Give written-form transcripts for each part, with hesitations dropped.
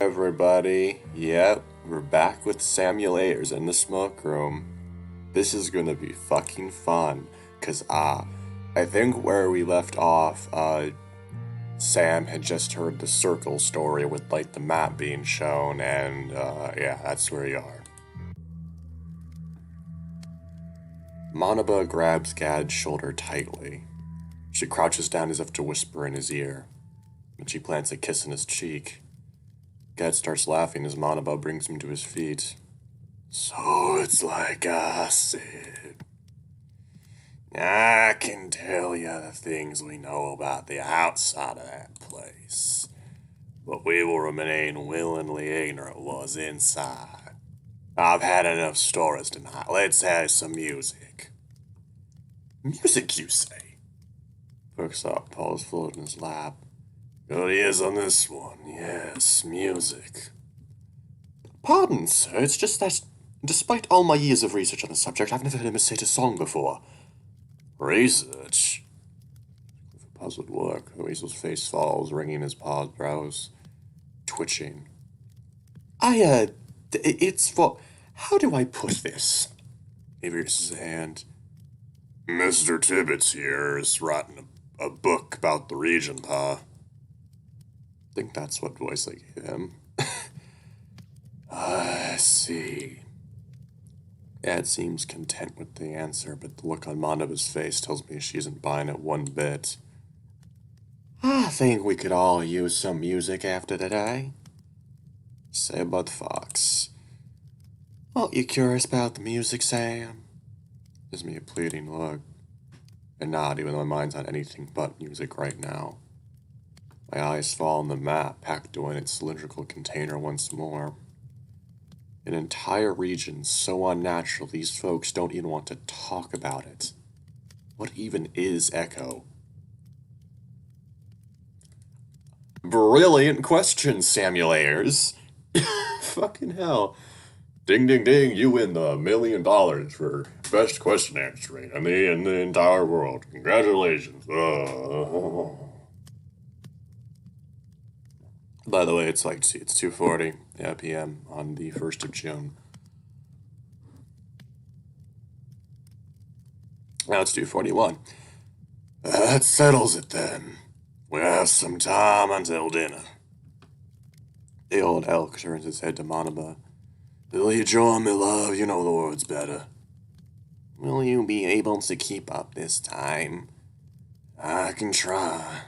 Everybody, yep, we're back with Samuel Ayers in the smoke room. This is gonna be fucking fun, cause I think where we left off, Sam had just heard the circle story with like the map being shown, and yeah, that's where you are. Monaba grabs Gad's shoulder tightly. She crouches down as if to whisper in his ear, and she plants a kiss in his cheek. Gad starts laughing as Monaba brings him to his feet. So it's like I said. I can tell you the things we know about the outside of that place, but we will remain willingly ignorant of what's inside. I've had enough stories tonight. Let's have some music. Music, you say? Perks up, Paul's floating in his lap. Good ears on this one, yes, music. Pardon, sir, it's just that, despite all my years of research on the subject, I've never heard him recite a song before. Research? A puzzled look, Weasel's face falls, wringing his paused brows, twitching. It's for, how do I put this? He raises his hand. Mr. Tibbets here is writing a book about the region, Pa. I think that's what voice I gave him. I see. Ed seems content with the answer, but the look on Monaba's face tells me she isn't buying it one bit. I think we could all use some music after today. Say Bud Fox. Aren't you curious about the music, Sam? Gives me a pleading look. And nod, even though my mind's on anything but music right now. My eyes fall on the map, packed away in its cylindrical container once more. An entire region so unnatural these folks don't even want to talk about it. What even is Echo? Brilliant question, Samuel Ayers. Fucking hell. Ding, ding, ding, you win the $1 million for best question answering in the entire world. Congratulations. By the way, it's 2:40 p.m. on the 1st of June. Now it's 2:41. That settles it then. We'll have some time until dinner. The old elk turns his head to Monaba. Will you join me, love? You know the words better. Will you be able to keep up this time? I can try.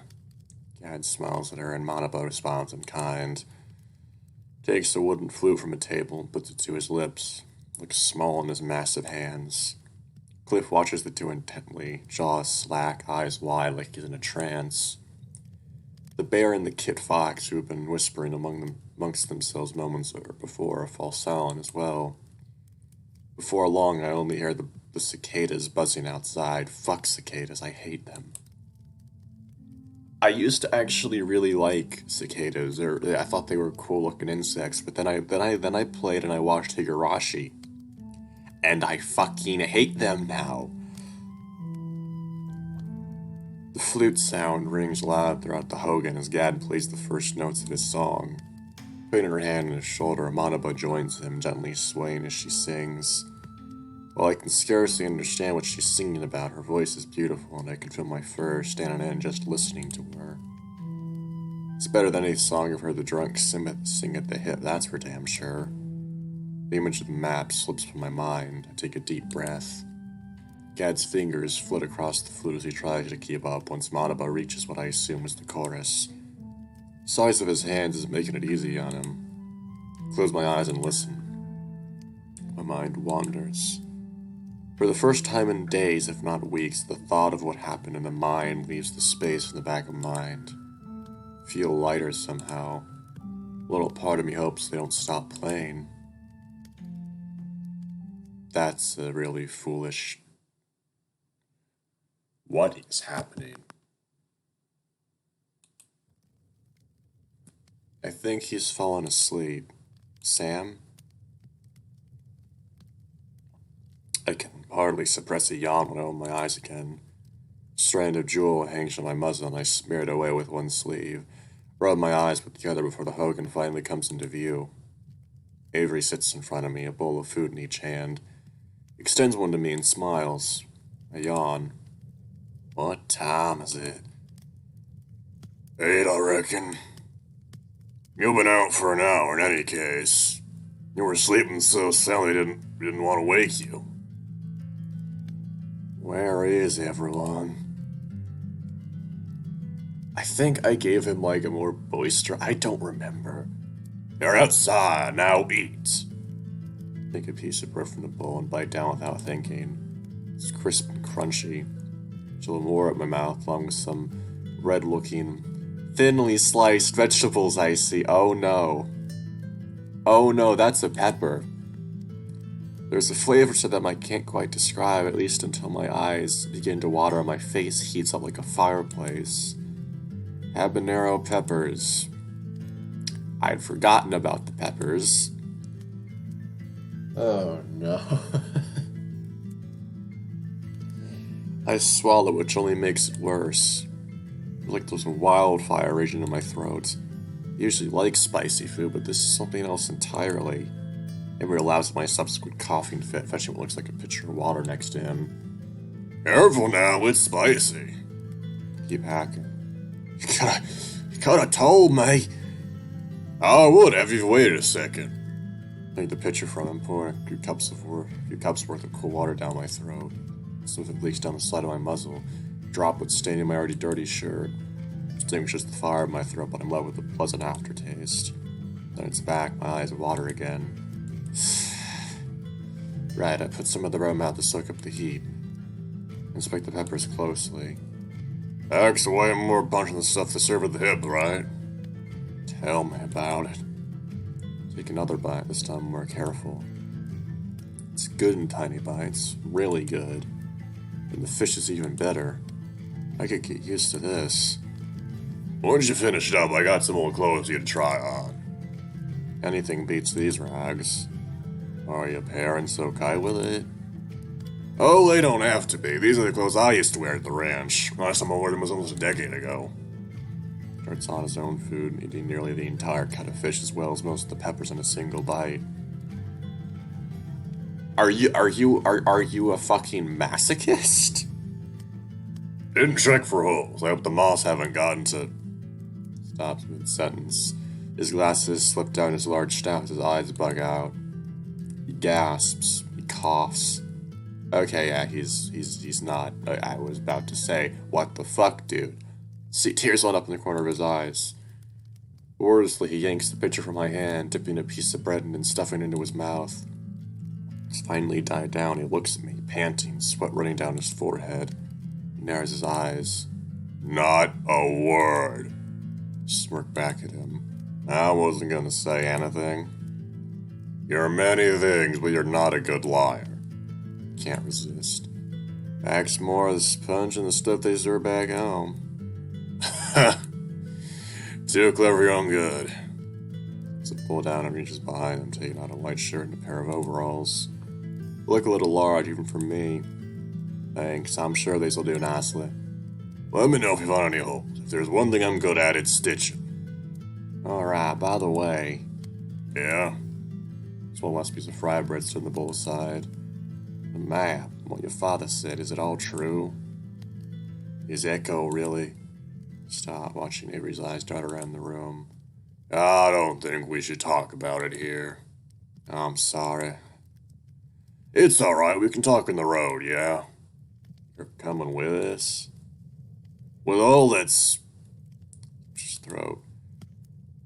Gad smiles at her, and Monaba responds in kind. Takes a wooden flute from a table and puts it to his lips. Looks small in his massive hands. Cliff watches the two intently, jaws slack, eyes wide like he's in a trance. The bear and the kit fox, who have been whispering amongst themselves moments before, fall silent as well. Before long, I only hear the cicadas buzzing outside. Fuck cicadas, I hate them. I used to actually really like cicadas, or I thought they were cool-looking insects, but then I played and I watched Higurashi, and I fucking hate them now. The flute sound rings loud throughout the Hogan as Gad plays the first notes of his song. Putting her hand on his shoulder, Monaba joins him, gently swaying as she sings. While I can scarcely understand what she's singing about, her voice is beautiful, and I can feel my fur stand on end just listening to her. It's better than any song I've heard the drunk sing at the hip, that's for damn sure. The image of the map slips from my mind. I take a deep breath. Gad's fingers flit across the flute as he tries to keep up once Monaba reaches what I assume is the chorus. The size of his hands is making it easy on him. I close my eyes and listen. My mind wanders. For the first time in days, if not weeks, the thought of what happened in the mind leaves the space in the back of mind. I feel lighter somehow. A little part of me hopes they don't stop playing. That's a really foolish... What is happening? I think he's fallen asleep. Sam? I can hardly suppress a yawn when I open my eyes again. A strand of jewel hangs from my muzzle, and I smear it away with one sleeve. Rub my eyes put together before the Hogan finally comes into view. Avery sits in front of me, a bowl of food in each hand. Extends one to me and smiles. I yawn. What time is it? 8, I reckon. You've been out for an hour in any case. You were sleeping so soundly didn't want to wake you. Where is everyone? I think I gave him like a more boisterous... I don't remember. They're outside, now eat. Take a piece of bread from the bowl and bite down without thinking. It's crisp and crunchy. Chill more at my mouth along with some red-looking, thinly sliced vegetables I see. Oh no. Oh no, that's a pepper. There's a flavor to them I can't quite describe, at least until my eyes begin to water and my face heats up like a fireplace. Habanero peppers. I'd forgotten about the peppers. Oh no. I swallow, which only makes it worse. Like there's a wildfire raging in my throat. I usually like spicy food, but this is something else entirely. Avery allows my subsequent coughing fit, fetching what looks like a pitcher of water next to him. Careful now, it's spicy. Keep hacking. You could have told me. I would have if you waited a second. I take the pitcher from him, pour a few cups worth of cool water down my throat. So if it leaks down the side of my muzzle, drop what's staining my already dirty shirt. Extinguishes the fire in my throat, but I'm left with a pleasant aftertaste. Then it's back, my eyes water again. Right, I put some of the rum out to soak up the heat. Inspect the peppers closely. That's way more punch than the stuff they serve at the hip, right? Tell me about it. Take another bite, this time more careful. It's good in tiny bites, really good. And the fish is even better. I could get used to this. Once you finish it up, I got some old clothes you to try on. Anything beats these rags. Are your parents okay with it? Oh, they don't have to be. These are the clothes I used to wear at the ranch. Last time I wore them was almost a decade ago. Starts on his own food, eating nearly the entire cut of fish as well as most of the peppers in a single bite. Are you a fucking masochist? Didn't check for holes. I hope the moths haven't gotten to... Stops mid-sentence. His glasses slip down his large snout as his eyes bug out. He gasps. He coughs. Okay, yeah, he's not... I was about to say, what the fuck, dude? See, tears well up in the corner of his eyes. Wordlessly, he yanks the pitcher from my hand, dipping a piece of bread and then stuffing it into his mouth. It's finally died down. He looks at me, panting, sweat running down his forehead. He narrows his eyes. Not a word. Smirk back at him. I wasn't gonna say anything. You're many things, but you're not a good liar. Can't resist. Packs more of the sponge and the stuff they serve back home. Too clever for your own good. So pull down and reaches behind him, taking out a white shirt and a pair of overalls. Look a little large even for me. Thanks, I'm sure this'll do nicely. Let me know if you find any holes. If there's one thing I'm good at, it's stitching. Alright, by the way. Yeah? This one last piece of fried bread stood in the bowl aside. The map, what your father said, is it all true? Is Echo really? Stop, watching Avery's eyes dart around the room. I don't think we should talk about it here. I'm sorry. It's alright, we can talk on the road, yeah? You're coming with us? With all that's... just throat.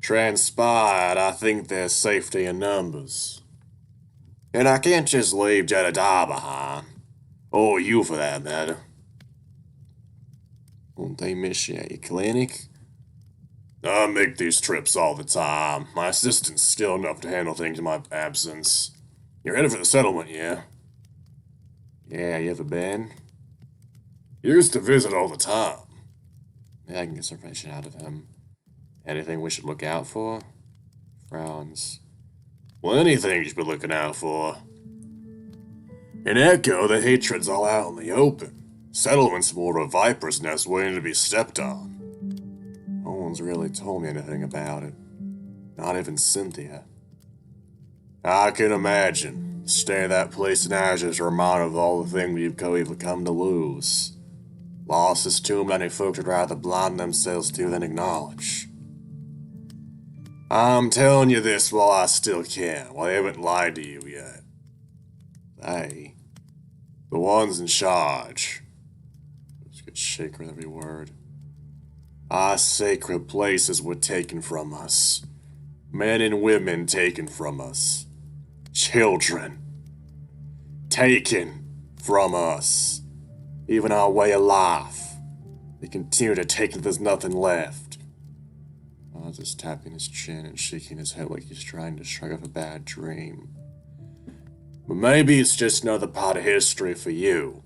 Transpired, I think there's safety in numbers. And I can't just leave Jedediah behind. Or you for that matter. Won't they miss you at your clinic? I make these trips all the time. My assistant's skilled enough to handle things in my absence. You're headed for the settlement, yeah? Yeah, you ever been? Used to visit all the time. Yeah, I can get some information out of him. Anything we should look out for? Frowns. Well, anything you should be looking out for. In Echo, the hatred's all out in the open. Settlement's more of a viper's nest waiting to be stepped on. No one's one's really told me anything about it. Not even Cynthia. I can imagine. The state of that place in ashes remind of all the things we've come to lose. Loss is too many folks would rather blind themselves to than acknowledge. I'm telling you this while I still can, while I haven't lied to you yet. They, the ones in charge, just get shaken with every word. Our sacred places were taken from us. Men and women taken from us. Children taken from us. Even our way of life. They continue to take it, there's nothing left. Oz is tapping his chin and shaking his head like he's trying to shrug off a bad dream. But maybe it's just another part of history for you.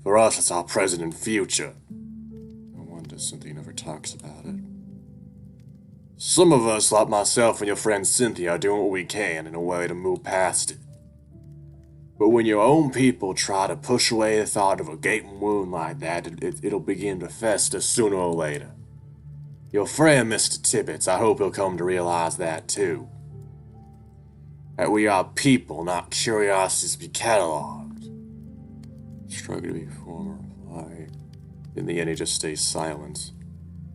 For us, it's our present and future. No wonder Cynthia never talks about it. Some of us, like myself and your friend Cynthia, are doing what we can in a way to move past it. But when your own people try to push away the thought of a gaping wound like that, it'll begin to fester sooner or later. Your friend, Mr. Tibbets, I hope he'll come to realize that too. That we are people, not curiosities to be catalogued. Struggling to be form a reply. In the end, he just stays silent.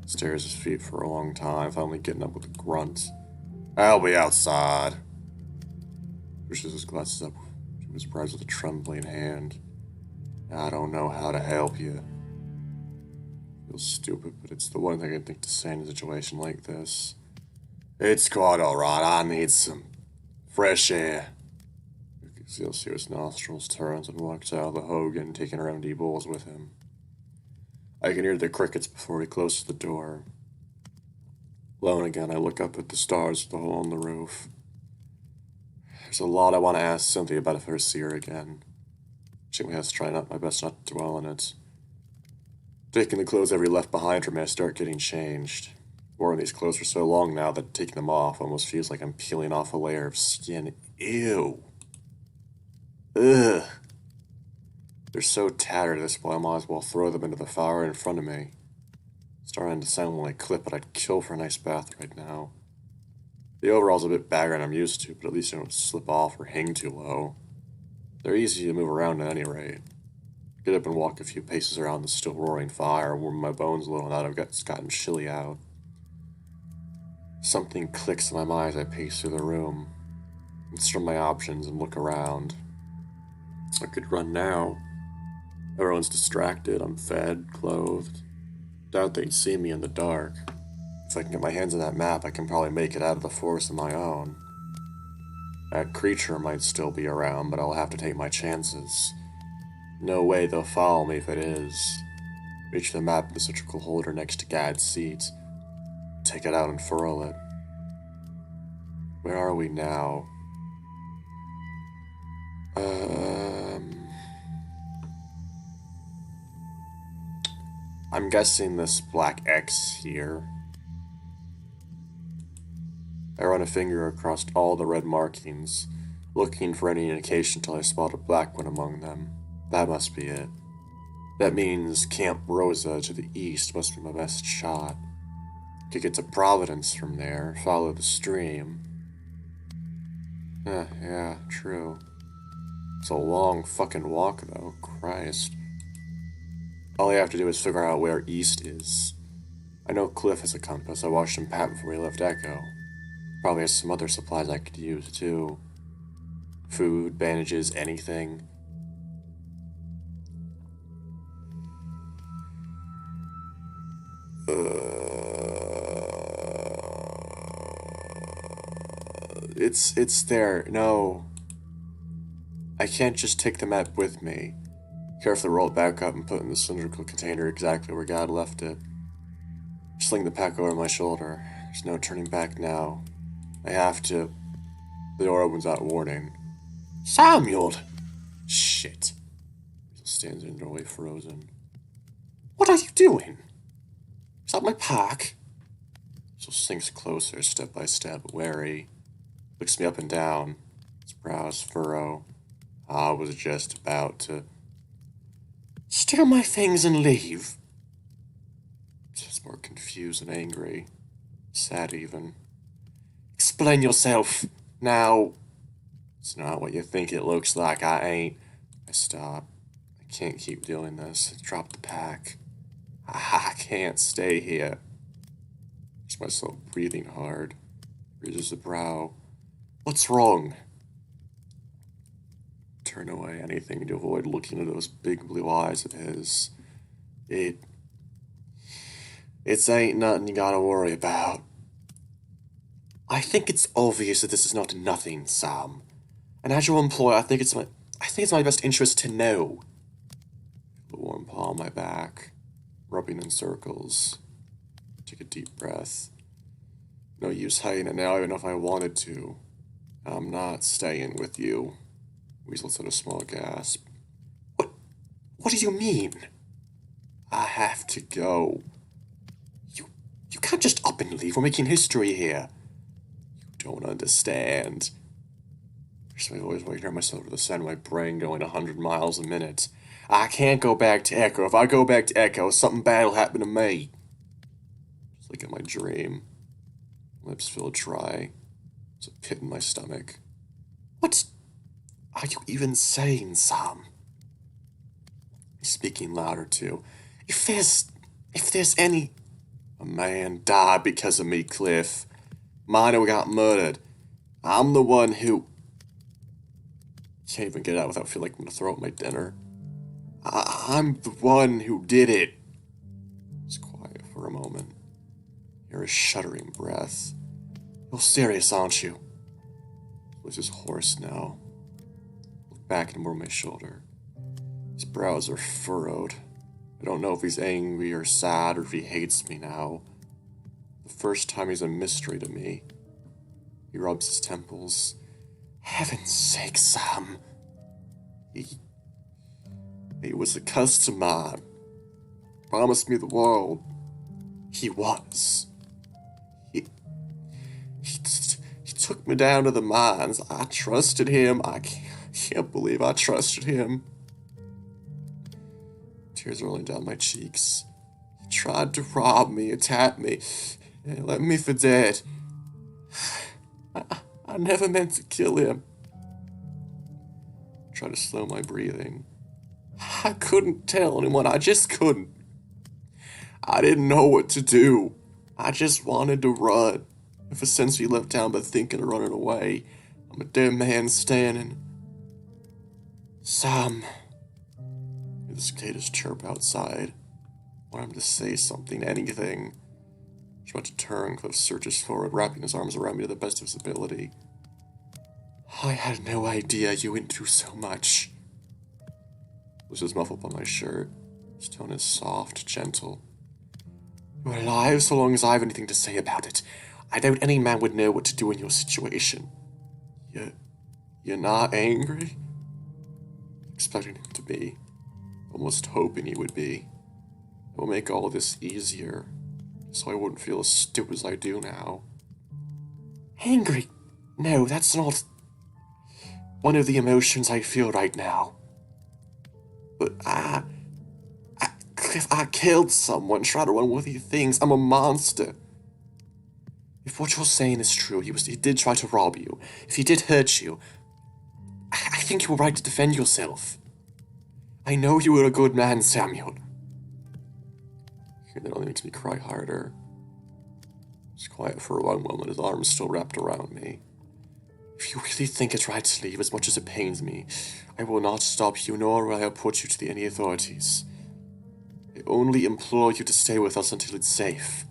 Stares at his feet for a long time, finally getting up with a grunt. I'll be outside. Pushes his glasses up to his brows with a trembling hand. I don't know how to help you. Feels stupid, but it's the one thing I can think to say in a situation like this. It's quite alright, I need some fresh air. You can still see his nostrils turns and walks out of the Hogan, taking her empty bowls with him. I can hear the crickets before he closes the door. Alone again, I look up at the stars with the hole in the roof. There's a lot I want to ask Cynthia about if I ever see her again. She has to try my best not to dwell on it. Taking the clothes I've left behind for me, I start getting changed. Wearing these clothes for so long now that taking them off almost feels like I'm peeling off a layer of skin. Ew. Ugh. They're so tattered at this point, I might as well throw them into the fire in front of me. Starting to sound like a clip, but I'd kill for a nice bath right now. The overall's a bit baggier than I'm used to, but at least they don't slip off or hang too low. They're easy to move around at any rate. Get up and walk a few paces around the still roaring fire, warm my bones a little now that it's gotten chilly out. Something clicks in my mind as I pace through the room. Consider my options and look around. I could run now. Everyone's distracted, I'm fed, clothed. Doubt they'd see me in the dark. If I can get my hands on that map, I can probably make it out of the forest on my own. That creature might still be around, but I'll have to take my chances. No way they'll follow me if it is. Reach the map in the cylindrical holder next to Gad's seat. Take it out and furl it. Where are we now? I'm guessing this black X here. I run a finger across all the red markings, looking for any indication until I spot a black one among them. That must be it. That means Camp Rosa to the east must be my best shot. Could get to Providence from there, follow the stream. Yeah, true. It's a long fucking walk though, Christ. All I have to do is figure out where east is. I know Cliff has a compass. I watched him pat before he left Echo. Probably has some other supplies I could use too. Food, bandages, anything. It's there. No. I can't just take the map with me. Carefully roll it back up and put it in the cylindrical container exactly where God left it. Sling the pack over my shoulder. There's no turning back now. I have to. The door opens without warning. Samuel! Shit. He stands in the doorway frozen. What are you doing? Is that my pack? So sinks closer, step by step, wary. Looks me up and down. His brows furrow. I was just about to. Steal my things and leave. Just more confused and angry. Sad even. Explain yourself, now. It's not what you think it looks like, I ain't. I stop. I can't keep doing this. Drop the pack. I can't stay here. It's myself breathing hard. Raises the brow. What's wrong? Turn away anything to avoid looking into those big blue eyes of his. It's ain't nothing you gotta worry about. I think it's obvious that this is not nothing, Sam. And as your employer, I think it's my best interest to know. The warm paw on my back, rubbing in circles. Take a deep breath. No use hiding it now, even if I wanted to. I'm not staying with you. Weasel said a small gasp. What do you mean? I have to go. You can't just up and leave. We're making history here. You don't understand. There's my voice when I hear myself with the sound of my brain going 100 miles a minute. I can't go back to Echo. If I go back to Echo, something bad will happen to me. Just like in my dream. Lips feel dry. There's a pit in my stomach. What are you even saying, Sam? He's speaking louder, too. If there's any... A man died because of me, Cliff. Miner got murdered. I'm the one who... Can't even get out without feeling like I'm gonna throw up my dinner. I'm the one who did it. It's quiet for a moment. Hear a shuddering breath. You're serious, aren't you? His voice is hoarse now. Look back and over my shoulder. His brows are furrowed. I don't know if he's angry or sad or if he hates me now. The first time he's a mystery to me. He rubs his temples. Heaven's sake, Sam. He was a customer. Promised me the world. He was. He took me down to the mines. I trusted him. I can't believe I trusted him. Tears rolling down my cheeks. He tried to rob me, attack me, and left me for dead. I never meant to kill him. I tried to slow my breathing. I couldn't tell anyone. I just couldn't. I didn't know what to do. I just wanted to run. Ever since we left town but thinking of running away, I'm a dead man standing. Sam. The cicadas chirp outside. I want him to say something, anything. He's about to turn. Cliff surges forward, wrapping his arms around me to the best of his ability. I had no idea you went through so much. Loses his muff up on my shirt. His tone is soft, gentle. You're alive so long as I have anything to say about it. I doubt any man would know what to do in your situation. You're not angry? Expecting him to be. Almost hoping he would be. It will make all of this easier, so I wouldn't feel as stupid as I do now. Angry? No, that's not one of the emotions I feel right now. But Cliff, I killed someone, tried to run with these things. I'm a monster. If what you're saying is true, he did try to rob you. If he did hurt you, I think you were right to defend yourself. I know you were a good man, Samuel. That only makes me cry harder. It's quiet for one moment, his arms still wrapped around me. If you really think it's right to leave as much as it pains me, I will not stop you, nor will I report you to any authorities. I only implore you to stay with us until it's safe.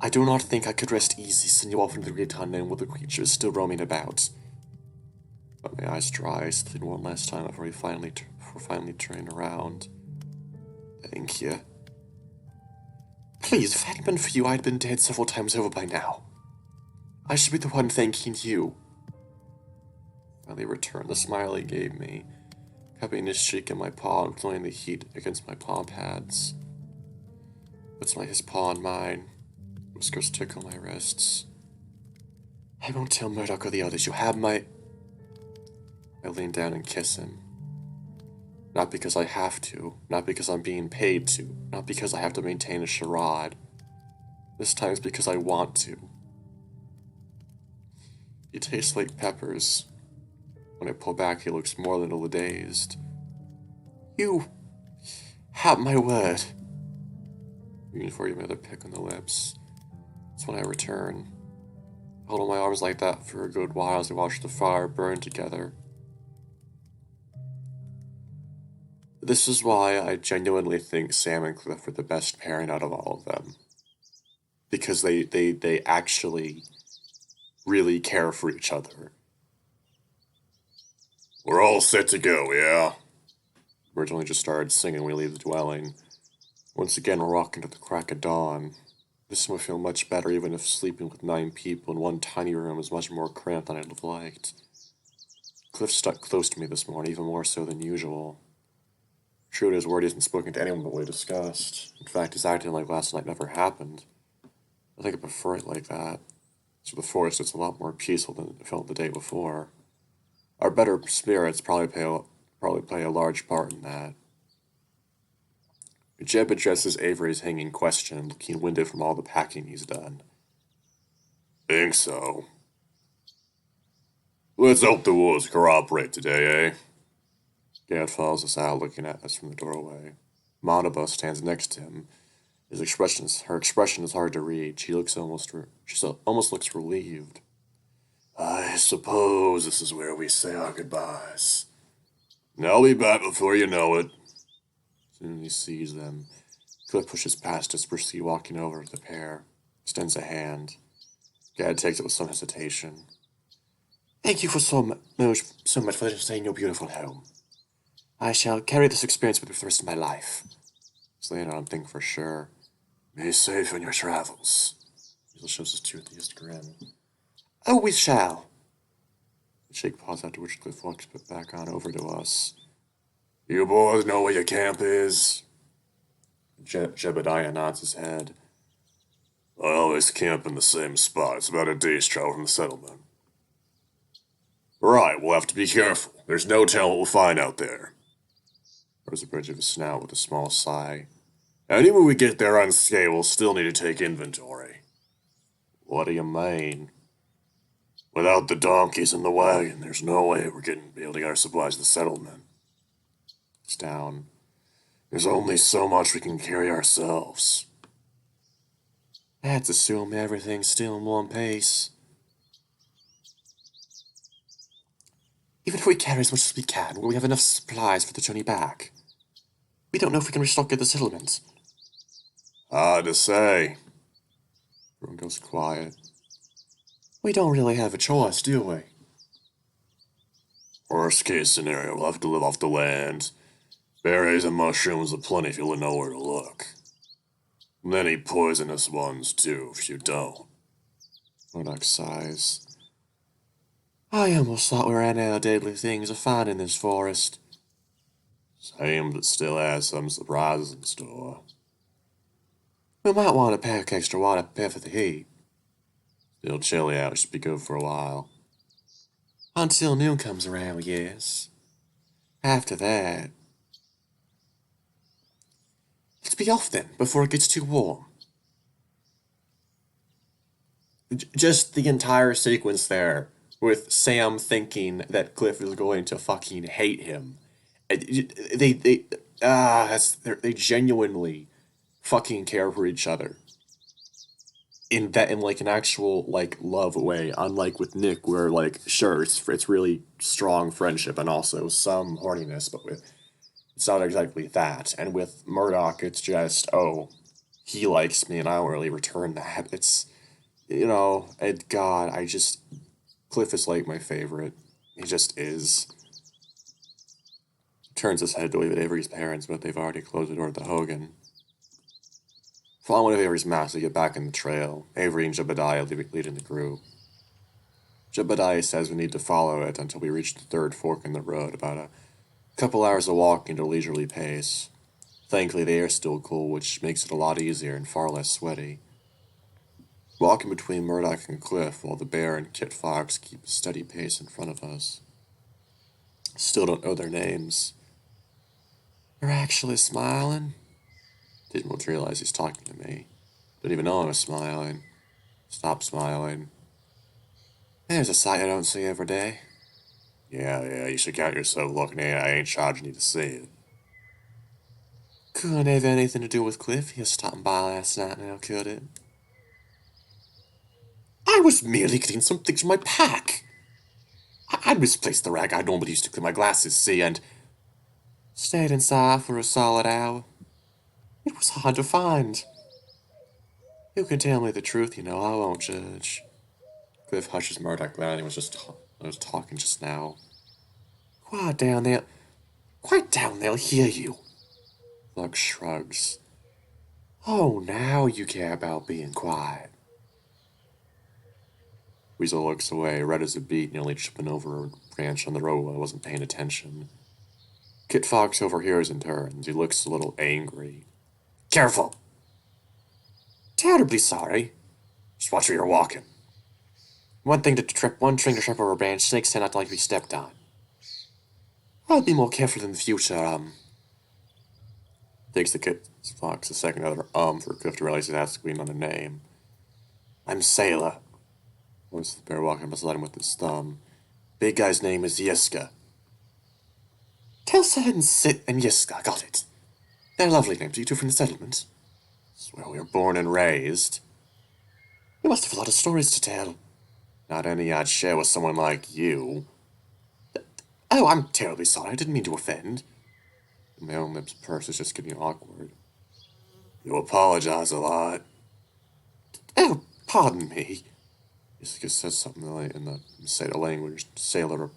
I do not think I could rest easy, send you off into the great unknown with the creatures still roaming about. But my eyes dry, slid one last time before finally turning around. Thank you. Please, if it hadn't been for you, I'd been dead several times over by now. I should be the one thanking you. Finally returned the smile he gave me, cupping his cheek in my paw and feeling the heat against my palm pads. Puts his paw on mine. Whiskers tickle my wrists. I won't tell Murdoch or the others. You have my... I lean down and kiss him. Not because I have to, not because I'm being paid to, not because I have to maintain a charade. This time it's because I want to. He tastes like peppers. When I pull back, he looks more than a little dazed. You have my word. Waiting for you, another pick on the lips. That's when I return. I hold on my arms like that for a good while as we watch the fire burn together. This is why I genuinely think Sam and Cliff are the best pairing out of all of them. Because they actually really care for each other. We're all set to go, yeah? Birds only just started singing when we leave the dwelling. Once again, we're walking to the crack of dawn. This would feel much better even if sleeping with 9 people in one tiny room is much more cramped than I'd have liked. Cliff stuck close to me this morning, even more so than usual. True to his word, he hasn't spoken to anyone but we discussed. In fact, he's acting like last night never happened. I think I prefer it like that. So the forest is a lot more peaceful than it felt the day before. Our better spirits probably play a large part in that. Jeb addresses Avery's hanging question, looking winded from all the packing he's done. Think so. Let's hope the wolves cooperate today, eh? Gad follows us out, looking at us from the doorway. Monaba stands next to him. Her expression is hard to read. She almost looks relieved. I suppose this is where we say our goodbyes. And I'll be back before you know it. As soon as he sees them, Cliff pushes past us, briskly walking over to the pair, extends a hand. Gad takes it with some hesitation. Thank you so much for staying in your beautiful home. I shall carry this experience with me for the rest of my life. Slaying on thing for sure. Be safe in your travels. He shows his toothiest grin. Oh, we shall. Shake paws, after which Cliff walks back on over to us. You boys know where your camp is? Jebediah nods his head. I always camp in the same spot. It's about a day's travel from the settlement. Right, we'll have to be careful. There's no telling what we'll find out there. There's a bridge of his snout with a small sigh. And even when we get there unscathed, we'll still need to take inventory. What do you mean? Without the donkeys and the wagon, there's no way we're going to be able to get our supplies to the settlement. It's down. There's only so much we can carry ourselves. Let's assume everything's still in one piece. Even if we carry as much as we can, will we have enough supplies for the journey back? We don't know if we can restock at the settlement. Hard to say. Everyone goes quiet. We don't really have a choice, do we? Worst case scenario, we'll have to live off the land. Berries and mushrooms aplenty if you know where to look. Many poisonous ones, too, if you don't. Murdoch sighs. I almost thought we ran out of deadly things to find in this forest. Same, but still has some surprises in store. We might want a pack extra water to prepare for the heat. Still chilly out, should be good for a while. Until noon comes around, yes. After that... Let's be off then, before it gets too warm. Just the entire sequence there, with Sam thinking that Cliff is going to fucking hate him. They genuinely fucking care for each other. In like an actual like love way, unlike with Nick, where like sure it's really strong friendship and also some horniness, but it's not exactly that. And with Murdoch, it's just he likes me and I don't really return that. It's Cliff is like my favorite. He just is. Turns his head to wave at Avery's parents, but they've already closed the door to the Hogan. Following one of Avery's maps, they get back in the trail. Avery and Jebediah leading the group. Jebediah says we need to follow it until we reach the third fork in the road, about a couple hours of walking at a leisurely pace. Thankfully, the air's still cool, which makes it a lot easier and far less sweaty. Walking between Murdoch and Cliff while the bear and Kit Fox keep a steady pace in front of us. Still don't know their names. You're actually smiling? Didn't realize he's talking to me. Didn't even know I was smiling. Stop smiling. There's a sight I don't see every day. Yeah, you should count yourself looking at it. I ain't charging you to see it. Couldn't have anything to do with Cliff. He was stopping by last night now, could it? I was merely getting some things from my pack. I misplaced the rag I normally used to clean my glasses, see, and stayed inside for a solid hour. It was hard to find. You can tell me the truth, I won't judge. Cliff hushes Murdoch down. He was talking just now. Quiet down, they'll hear you. Lux shrugs. Oh, now you care about being quiet. Weasel looks away, red as a beet, nearly tripping over a branch on the road while I wasn't paying attention. Kit Fox overhears and turns. He looks a little angry. Careful! Terribly sorry. Just watch where you're walking. One thing to trip over a branch, snakes tend not to like to be stepped on. I'll be more careful in the future, Takes the Kit Fox a second other for Cliff to realize he's asking on a name. I'm Sailor. Voice of the bear walking beside him with his thumb. Big guy's name is Yiska. Telsa and Sit and Yiska, got it. They're lovely names. Are you two from the settlement? It's where we were born and raised. You must have a lot of stories to tell. Not any I'd share with someone like you. Oh, I'm terribly sorry. I didn't mean to offend. My own lips purse is just getting awkward. You apologize a lot. Oh, pardon me. Yiska says something in the Sailor language. Sailor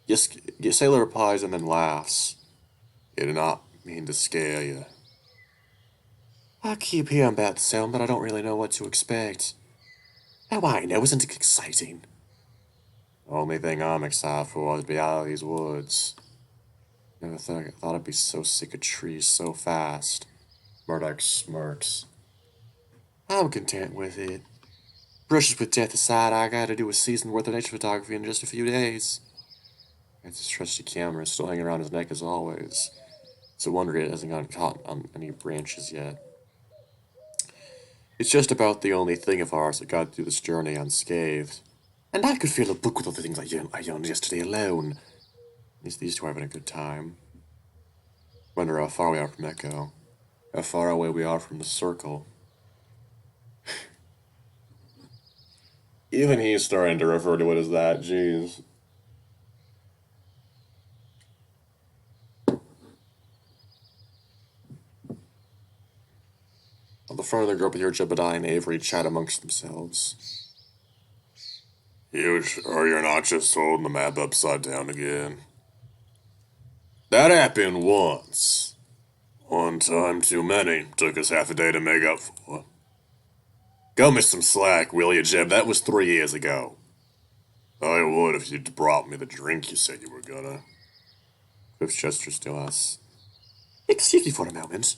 replies and then laughs. He did not mean to scare you. I keep hearing about the sound, but I don't really know what to expect. Oh, I know, isn't it exciting? The only thing I'm excited for is to be out of these woods. Never thought I'd be so sick of trees so fast. Murdoch smirks. I'm content with it. Brushes with death aside, I gotta do a season's worth of nature photography in just a few days. His trusty camera is still hanging around his neck as always. It's a wonder it hasn't gotten caught on any branches yet. It's just about the only thing of ours that got through this journey unscathed. And I could fill a book with all the things I yawned yesterday alone. At least these two are having a good time. Wonder how far we are from Echo. How far away we are from the circle. Even he's starting to refer to it as that, jeez. On the front of the group, we hear Jebediah and Avery chat amongst themselves. You sure you're not just holding the map upside down again? That happened once. One time too many. Took us half a day to make up for. Go me some slack, will you, Jeb? That was 3 years ago. I would if you'd brought me the drink you said you were gonna. Cliff gestures to us. Excuse me for a moment.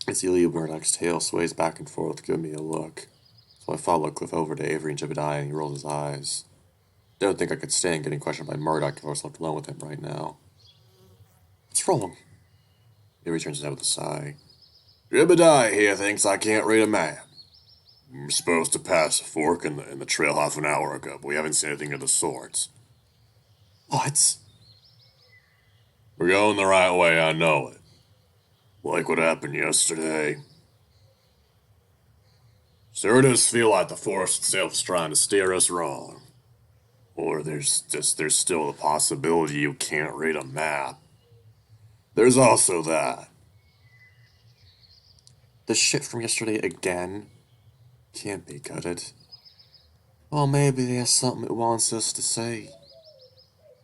As Ilya Murdoch's tail sways back and forth, give me a look. So I follow Cliff over to Avery and Jebediah, and he rolls his eyes. Don't think I could stand getting questioned by Murdoch if I was left alone with him right now. What's wrong? Avery turns his head with a sigh. Jebediah here thinks I can't read a map. I'm supposed to pass a fork in the trail half an hour ago, but we haven't seen anything of the sort. What? We're going the right way, I know it. Like what happened yesterday. Sure does feel like the forest itself is trying to steer us wrong. Or there's still the possibility you can't read a map. There's also that. The shit from yesterday again? Can't be gutted. Well, maybe there's something it wants us to say.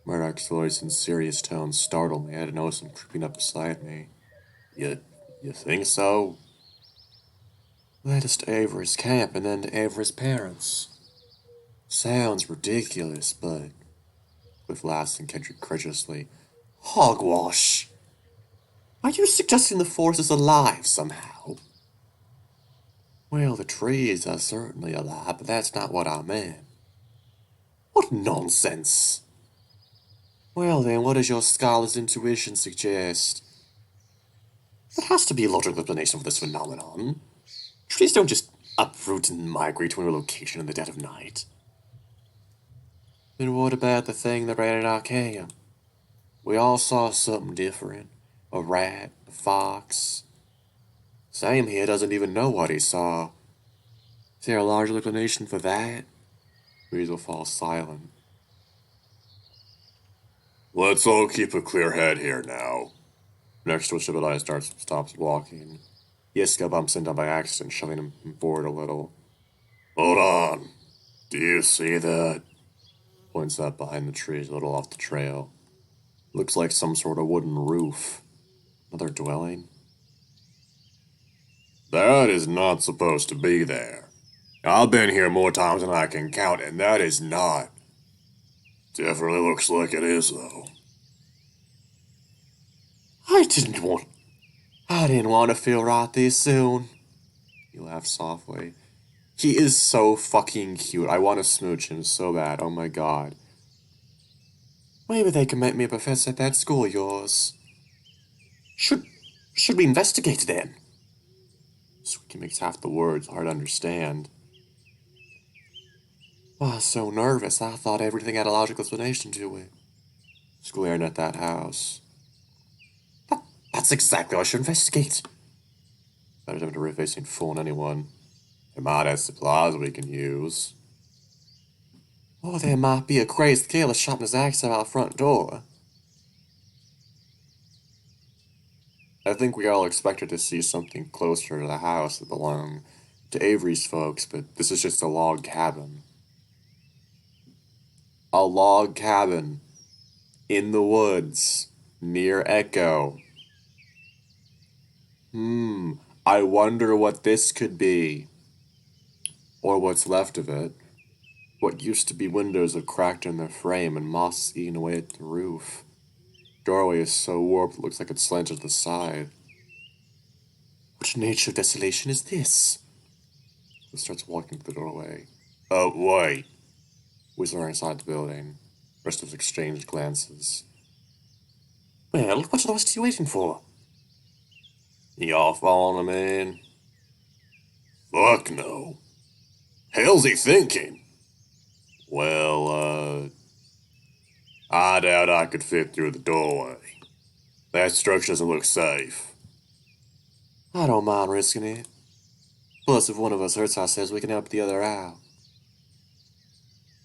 Murdoch's voice in serious tones startled me. I had to notice him creeping up beside me. You think so? Led us to Avery's camp and then to Avery's parents. Sounds ridiculous, but... Cliff laughs and incredulously. Hogwash! Are you suggesting the forest is alive somehow? Well, the trees are certainly alive, but that's not what I meant. What nonsense! Well then, what does your scholar's intuition suggest? There has to be a logical explanation for this phenomenon. Trees don't just uproot and migrate to a location in the dead of night. Then what about the thing that raided our camp? We all saw something different. A rat, a fox. Sam here doesn't even know what he saw. Is there a large explanation for that? Weasel falls silent. Let's all keep a clear head here now. Next to which Obadiah stops walking. Yiska bumps into him by accident, shoving him forward a little. Hold on. Do you see that? Points out behind the trees a little off the trail. Looks like some sort of wooden roof. Another dwelling? That is not supposed to be there. I've been here more times than I can count, and that is not. Definitely looks like it is, though. I didn't want to feel right this soon. He laughs softly. He is so fucking cute. I want to smooch him so bad. Oh my god. Maybe they can make me a professor at that school of yours. Should we investigate then? Squeaky makes half the words hard to understand. I was so nervous, I thought everything had a logical explanation to it. Glaring at that house. That's exactly what I should investigate. Better than to risk facing fooling anyone. They might have supplies we can use. Or there might be a crazed killer shotting his axe at our front door. I think we all expected to see something closer to the house that belonged to Avery's folks, but this is just a log cabin. A log cabin in the woods near Echo. I wonder what this could be. Or what's left of it. What used to be windows have cracked in their frame and moss eaten away at the roof. Doorway is so warped it looks like it's slanted to the side. What nature of desolation is this? He starts walking to the doorway. Oh, wait. Whistler inside the building. The rest of us exchange glances. Well, what the rest are you waiting for? Y'all following him in? Fuck no. Hell's he thinking? Well, I doubt I could fit through the doorway. That structure doesn't look safe. I don't mind risking it. Plus, if one of us hurts ourselves, we can help the other out.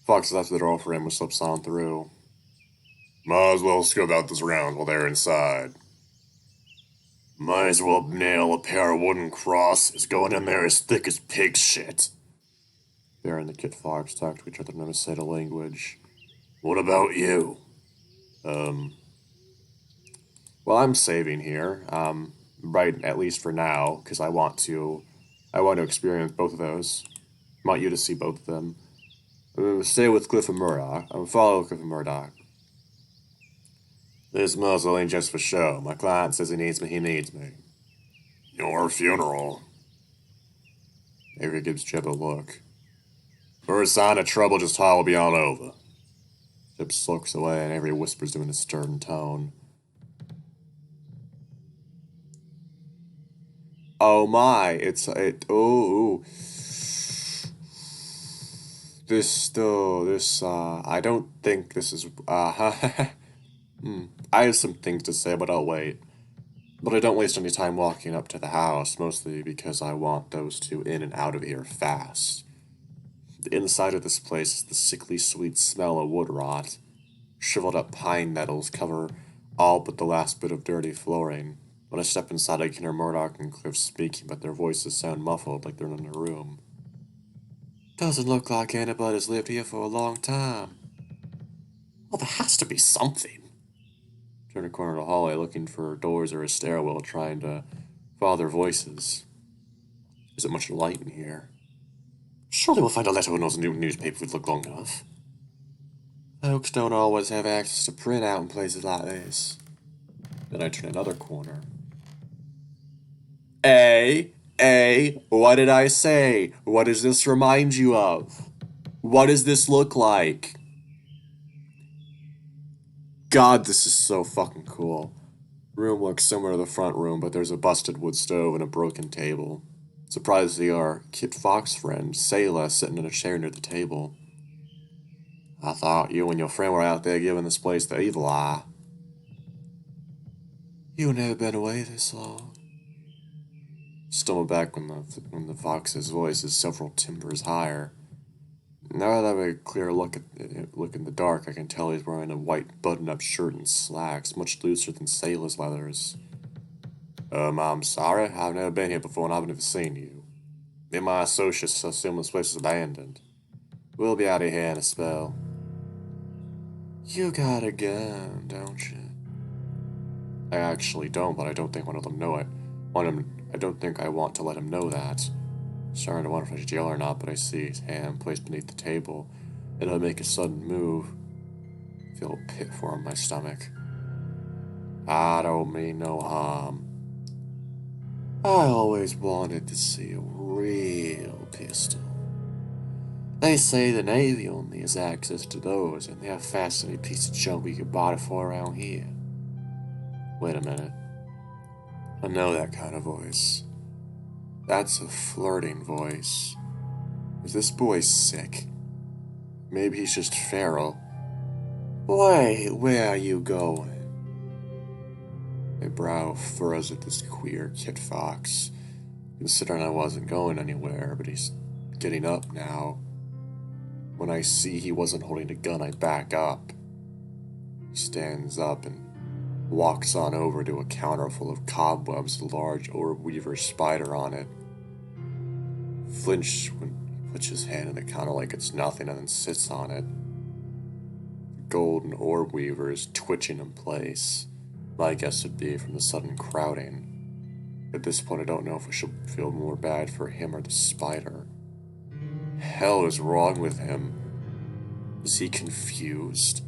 Fox left the door for him and slips on through. Might as well scope out this round while they're inside. Might as well nail a pair of wooden crosses going in there as thick as pig shit. Bear and the Kit Fox talk to each other in a Minnesota language. What about you? Well, I'm saving here. Right, at least for now, because I want to experience both of those. I want you to see both of them. I'm going to stay with Cliff and Murdoch. I'm going to follow Cliff and Murdoch. This muzzle ain't just for show. My client says he needs me. Your funeral. Avery gives Jeb a look. First sign of trouble, just holler be on over. Jeb sulks away and Avery whispers to him in a stern tone. Oh my, I don't think this is, I have some things to say, but I'll wait. But I don't waste any time walking up to the house, mostly because I want those two in and out of here fast. The inside of this place is the sickly sweet smell of wood rot. Shriveled up pine nettles cover all but the last bit of dirty flooring. When I step inside, I can hear Murdoch and Cliff speaking, but their voices sound muffled like they're in a room. Doesn't look like anybody's lived here for a long time. Well, there has to be something. Turn a corner of the hallway looking for doors or a stairwell, trying to follow their voices. Isn't much light in here. Surely we'll find a letter in those new newspaper if we look long enough. Folks don't always have access to printout in places like this. Then I turn another corner. What did I say? What does this remind you of? What does this look like? God, this is so fucking cool. Room looks similar to the front room, but there's a busted wood stove and a broken table. surprised to see our Kit Fox friend, Sayla, sitting in a chair near the table. I thought you and your friend were out there giving this place the evil eye. You've never been away this long. Stumbled back when the fox's voice is several timbres higher. Now that I have a clear look in the dark, I can tell he's wearing a white button-up shirt and slacks, much looser than Sayla's leathers. I'm sorry, I've never been here before and I've never seen you. Me and my associates assume this place is abandoned. We'll be out of here in a spell. You got a gun, don't you? I actually don't, but I don't think one of them know it. I don't think I want to let him know that. Starting to wonder if I should yell or not, but I see his hand placed beneath the table, and I make a sudden move. I feel a pit form in my stomach. I don't mean no harm. I always wanted to see a real pistol. They say the Navy only has access to those, and they're a fascinating piece of junk we could barter for around here. Wait a minute. I know that kind of voice. That's a flirting voice. Is this boy sick? Maybe he's just feral. Wait, where are you going? My brow furrows at this queer Kit Fox, considering I wasn't going anywhere, but he's getting up now. When I see he wasn't holding a gun, I back up. He stands up and walks on over to a counter full of cobwebs with a large orb weaver spider on it. Flinches when he puts his hand on the counter like it's nothing and then sits on it. The golden orb weaver is twitching in place. My guess would be from the sudden crowding. At this point, I don't know if I should feel more bad for him or the spider. Hell is wrong with him? Is he confused?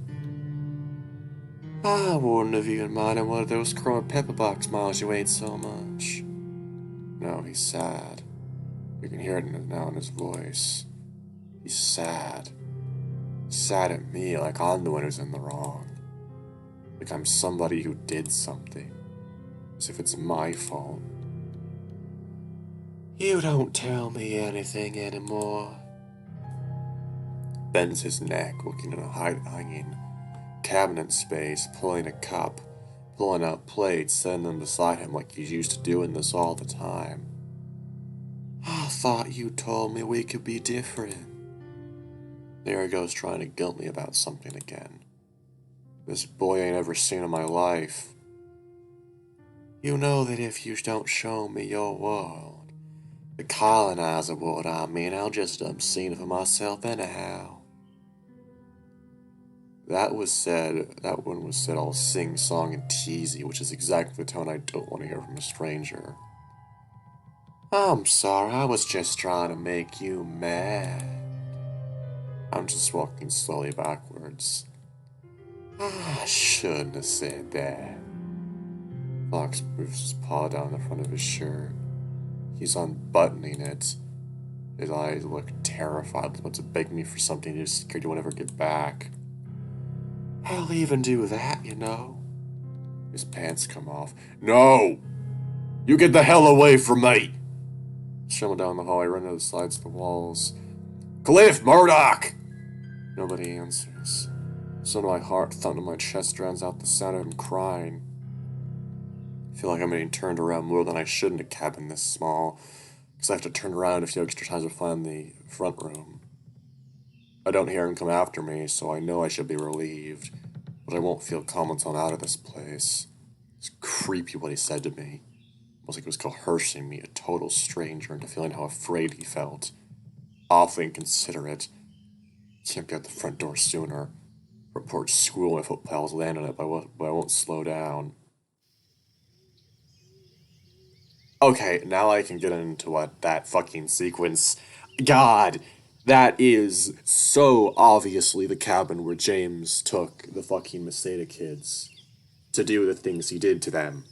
I wouldn't have even minded one of those crumb pepper box miles you ate so much. No, he's sad. You can hear it now in his voice. He's sad. Sad at me, like I'm the one who's in the wrong. Like I'm somebody who did something. As if it's my fault. You don't tell me anything anymore. Bends his neck, looking at a hanging cabinet space, pulling a cup, pulling out plates, setting them beside him like he's used to doing this all the time. I thought you told me we could be different. There he goes trying to guilt me about something again. This boy I ain't ever seen in my life. You know that if you don't show me your world, the colonizer world, I'll just see it for myself anyhow. That one was said all sing-song and teasy, which is exactly the tone I don't want to hear from a stranger. I'm sorry, I was just trying to make you mad. I'm just walking slowly backwards. I shouldn't have said that. Fox moves his paw down the front of his shirt. He's unbuttoning it. His eyes look terrified, about to beg me for something he's scared he won't ever get back. I'll even do that, you know. His pants come off. No! You get the hell away from me! Stumble down the hall, I run to the sides of the walls. Cliff Murdoch! Nobody answers. So my heart thumping my chest drowns out the sound of him crying. I feel like I'm being turned around more than I should in a cabin this small, because I have to turn around a few extra times to find the front room. I don't hear him come after me, so I know I should be relieved, but I won't feel calm until I'm out of this place. It's creepy what he said to me. Almost like he was coercing me, a total stranger, into feeling how afraid he felt. Awfully inconsiderate. Can't be out the front door sooner. Report school when my foot pals land on it, but I won't slow down. Okay, now I can get into what that fucking sequence. God, that is so obviously the cabin where James took the fucking Masada kids to do the things he did to them.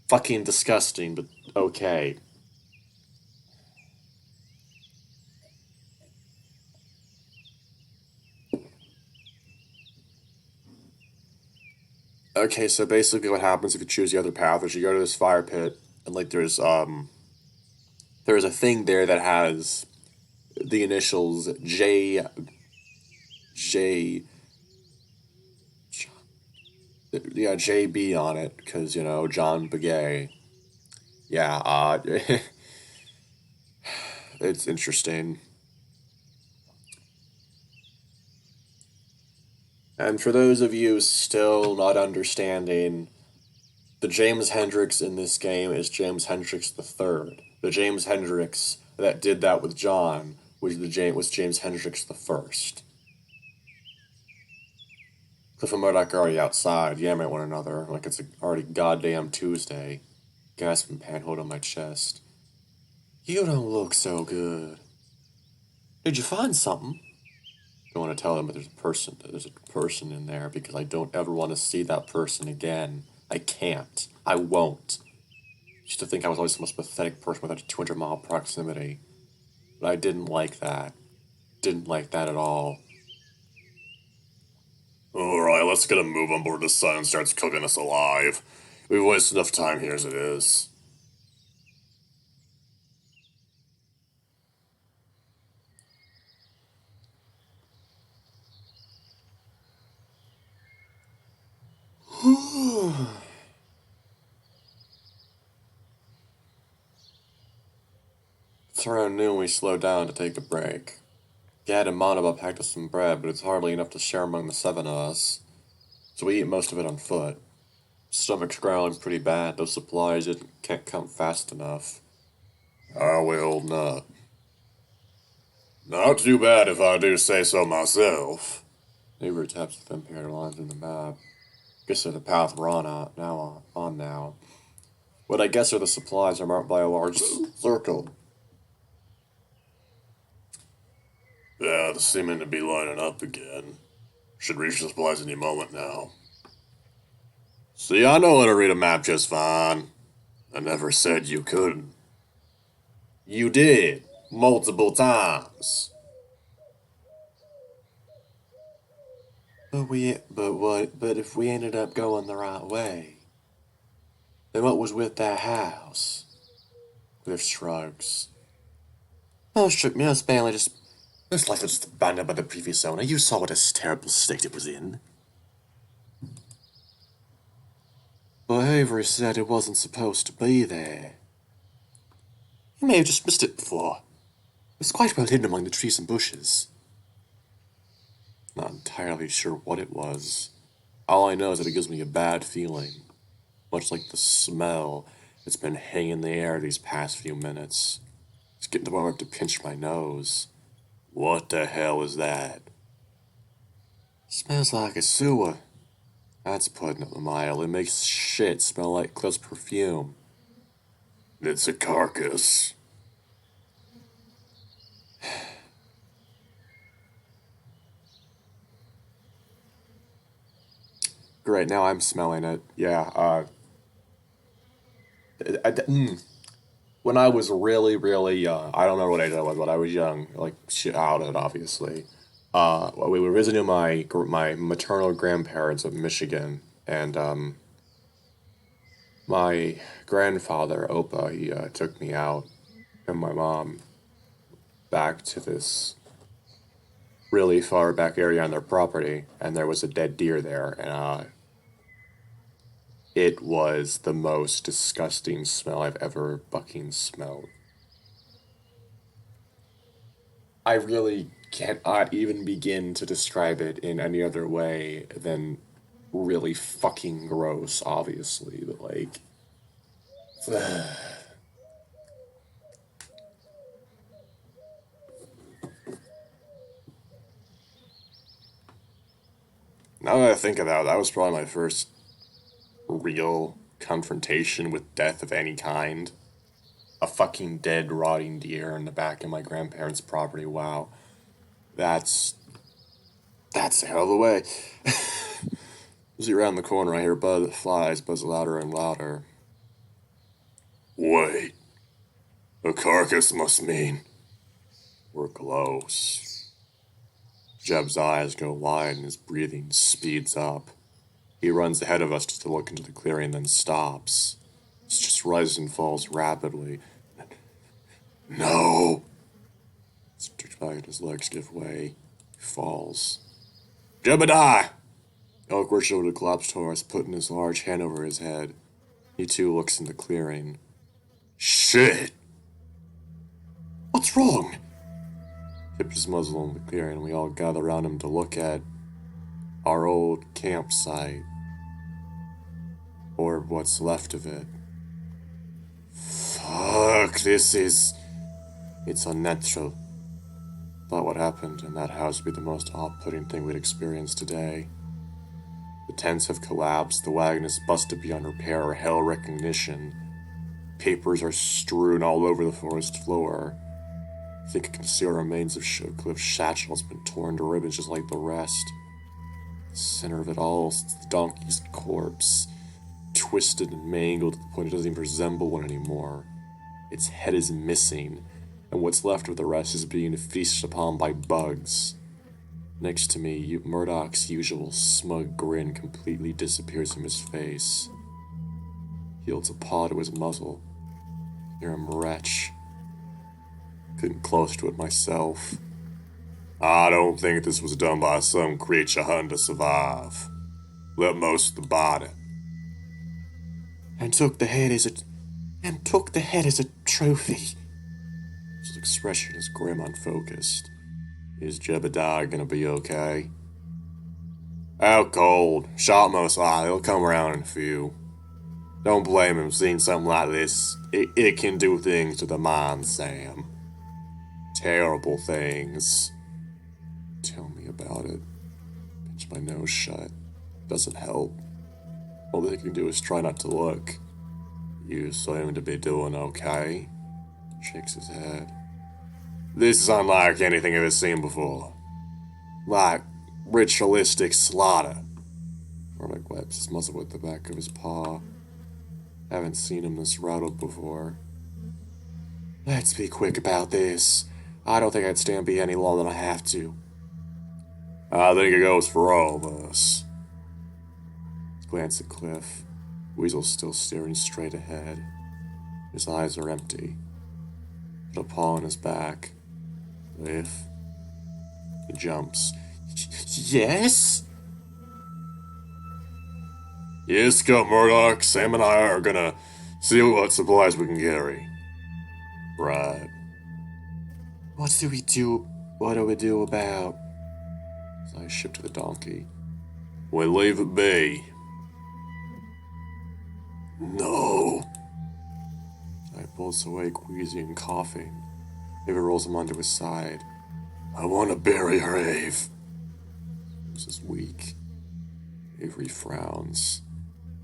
Fucking disgusting, but okay. Okay, so basically what happens if you choose the other path is you go to this fire pit, and, like, there's, there's a thing there that has the initials J, yeah, JB on it, because, you know, John Begay. Yeah, it's interesting. And for those of you still not understanding, the James Hendricks in this game is James Hendricks the Third. The James Hendricks that did that with John was James Hendricks the First. Cliff and Murdoch are already outside, yammering at one another like it's already goddamn Tuesday. Gasp and panhold on my chest. You don't look so good. Did you find something? I don't want to tell them, but there's a person in there because I don't ever want to see that person again. I can't. I won't. I used to think I was always the most pathetic person without a 200-mile proximity. But I didn't like that. Didn't like that at all. Alright, let's get a move on board the sun and starts cooking us alive. We've wasted enough time here as it is. It's around noon we slow down to take a break. Gad and Manaba packed us some bread, but it's hardly enough to share among the 7 of us, so we eat most of it on foot. Stomach's growling pretty bad, those supplies can't come fast enough. How we holding up? Not too bad if I do say so myself. Neighbor taps the thin pair of lines in the map. Guess they're the path we're on now. What I guess are the supplies are marked by a large circle. Yeah, they're seeming to be lining up again. Should reach the supplies any moment now. See, I know how to read a map just fine. I never said you couldn't. You did. Multiple times. But if we ended up going the right way, then what was with that house? Cliff shrugs. Most family just likely just abandoned by the previous owner. You saw what a terrible state it was in. But Avery said it wasn't supposed to be there. You may have just missed it before. It was quite well hidden among the trees and bushes. Not entirely sure what it was. All I know is that it gives me a bad feeling. Much like the smell that's been hanging in the air these past few minutes. It's getting to the point where I have to pinch my nose. What the hell is that? Smells like a sewer. That's putting it mild. It makes shit smell like Cliff's perfume. It's a carcass. Great, now I'm smelling it. Yeah, when I was really, really young, I don't know what age I was, but I was young, like childhood, obviously. We were visiting my maternal grandparents of Michigan, and my grandfather Opa he took me out and my mom back to this really far back area on their property, and there was a dead deer there, and it was the most disgusting smell I've ever fucking smelled. I really cannot even begin to describe it in any other way than really fucking gross, obviously, but like. Now that I think about it, that was probably my first real confrontation with death of any kind. A fucking dead, rotting deer in the back of my grandparents' property. Wow. That's a hell of a way. As you round the corner, I hear flies buzz louder and louder. Wait. A carcass must mean we're close. Jeb's eyes go wide and his breathing speeds up. He runs ahead of us just to look into the clearing, then stops. It just rises and falls rapidly. No! Stretched back and his legs give way. He falls. Jebediah! Elk rushes over to the collapsed horse, putting his large hand over his head. He too looks in the clearing. Shit! What's wrong? Tipped his muzzle in the clearing, and we all gather around him to look at our old campsite. Or what's left of it. Fuck, it's unnatural. Thought what happened in that house would be the most off-putting thing we'd experienced today. The tents have collapsed, the wagon is busted beyond repair or hell recognition. Papers are strewn all over the forest floor. I think I can see our remains of Cliff Satchel has been torn to ribbons just like the rest. The center of it all is the donkey's corpse, twisted and mangled to the point it doesn't even resemble one anymore. Its head is missing, and what's left of the rest is being feasted upon by bugs. Next to me, Murdoch's usual smug grin completely disappears from his face. He holds a paw to his muzzle. Hear him retch. Getting close to it myself. I don't think this was done by some creature hunting to survive. Let most of the body. And took the head as a trophy. His expression is grim, unfocused. Is Jebediah gonna be okay? Out cold. Shot most likely. He'll come around in a few. Don't blame him seeing something like this. It can do things to the mind, Sam. Terrible things. Tell me about it. Pinch my nose shut. Doesn't help. All they can do is try not to look. You seem to be doing okay. Shakes his head. This is unlike anything I've ever seen before. Like ritualistic slaughter. Murdoch wipes his muzzle with the back of his paw. Haven't seen him this rattled before. Let's be quick about this. I don't think I'd stand by any longer than I have to. I think it goes for all of us. Glance at Cliff. Weasel's still staring straight ahead. His eyes are empty. Put a paw on his back. Cliff. He jumps. Yes? Yes, Scott Murdoch. Sam and I are gonna see what supplies we can carry. Right. What do we do? What do we do about? His eyes shift to the donkey. We leave it be. No. I pulls away, queasy and coughing. Ava rolls him onto his side. I want to bury her, Ave. This is weak. Avery frowns.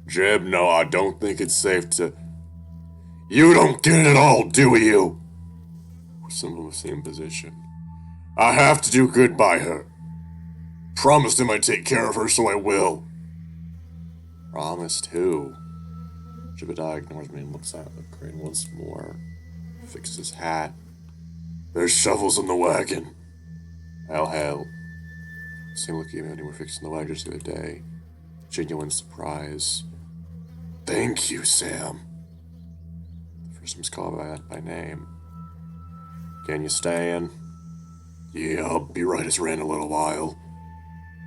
Jeb, no, I don't think it's safe to... You don't get it at all, do you? We're some in the same position. I have to do good by her. Promised him I'd take care of her, so I will. Promised who? Jebediah ignores me and looks out at the crane once more. Fixes his hat. There's shovels in the wagon. I'll help. Same look at me when we were fixing the wagon just the other day. Genuine surprise. Thank you, Sam. The first time's called by name. Can you stand? Yeah, I'll be right as rain in a little while.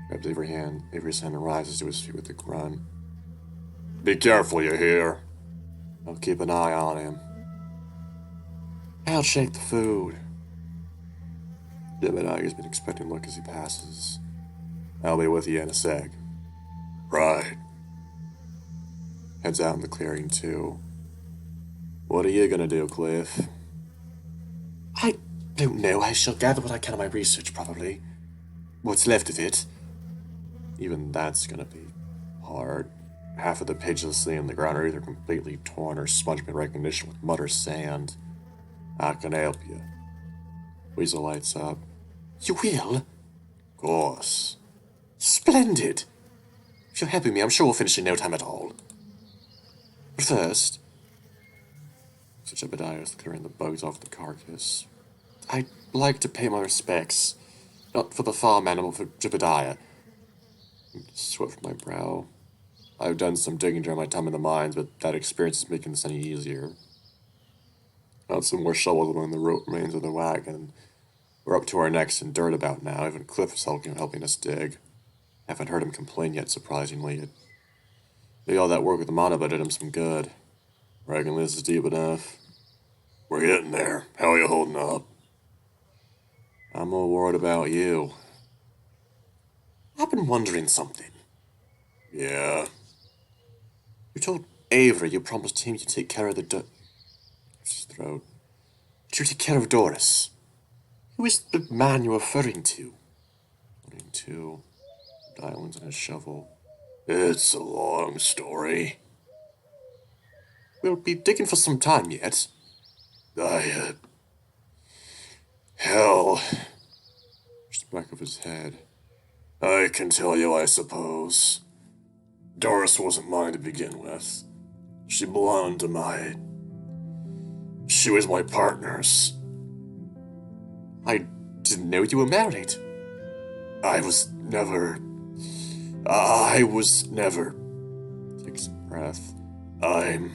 Grabs Avery's hand and rises to his feet with a grunt. Be careful, you hear? I'll keep an eye on him. I'll shake the food. Jebediah has been expecting a look as he passes. I'll be with you in a sec. Right. Heads out in the clearing, too. What are you gonna do, Cliff? I don't know. I shall gather what I can of my research, probably. What's left of it. Even that's gonna be hard. Half of the pages laying on the ground are either completely torn or smudged by recognition with mud or sand. I can help you. Weasel lights up. You will? Of course. Splendid. If you're helping me, I'm sure we'll finish in no time at all. But first... So Jebediah is clearing the bugs off the carcass. I'd like to pay my respects. Not for the farm animal, for Jebediah. Sweat from my brow. I've done some digging during my time in the mines, but that experience is making this any easier. Found some more shovels among the remains of the wagon. We're up to our necks in dirt about now. Even Cliff is helping us dig. Haven't heard him complain yet, surprisingly. Maybe all that work with the Manaba did him some good. Reckon this is deep enough. We're getting there. How are you holding up? I'm more worried about you. I've been wondering something. Yeah? You told Avery you promised him you'd take care of his throat. You'd take care of Doris. Who is the man you're referring to? Diamonds and a shovel. It's a long story. We'll be digging for some time yet. Hell. Just the back of his head. I can tell you, I suppose. Doris wasn't mine to begin with. She belonged to She was my partner's. I didn't know you were married. I was never. Takes a breath. I'm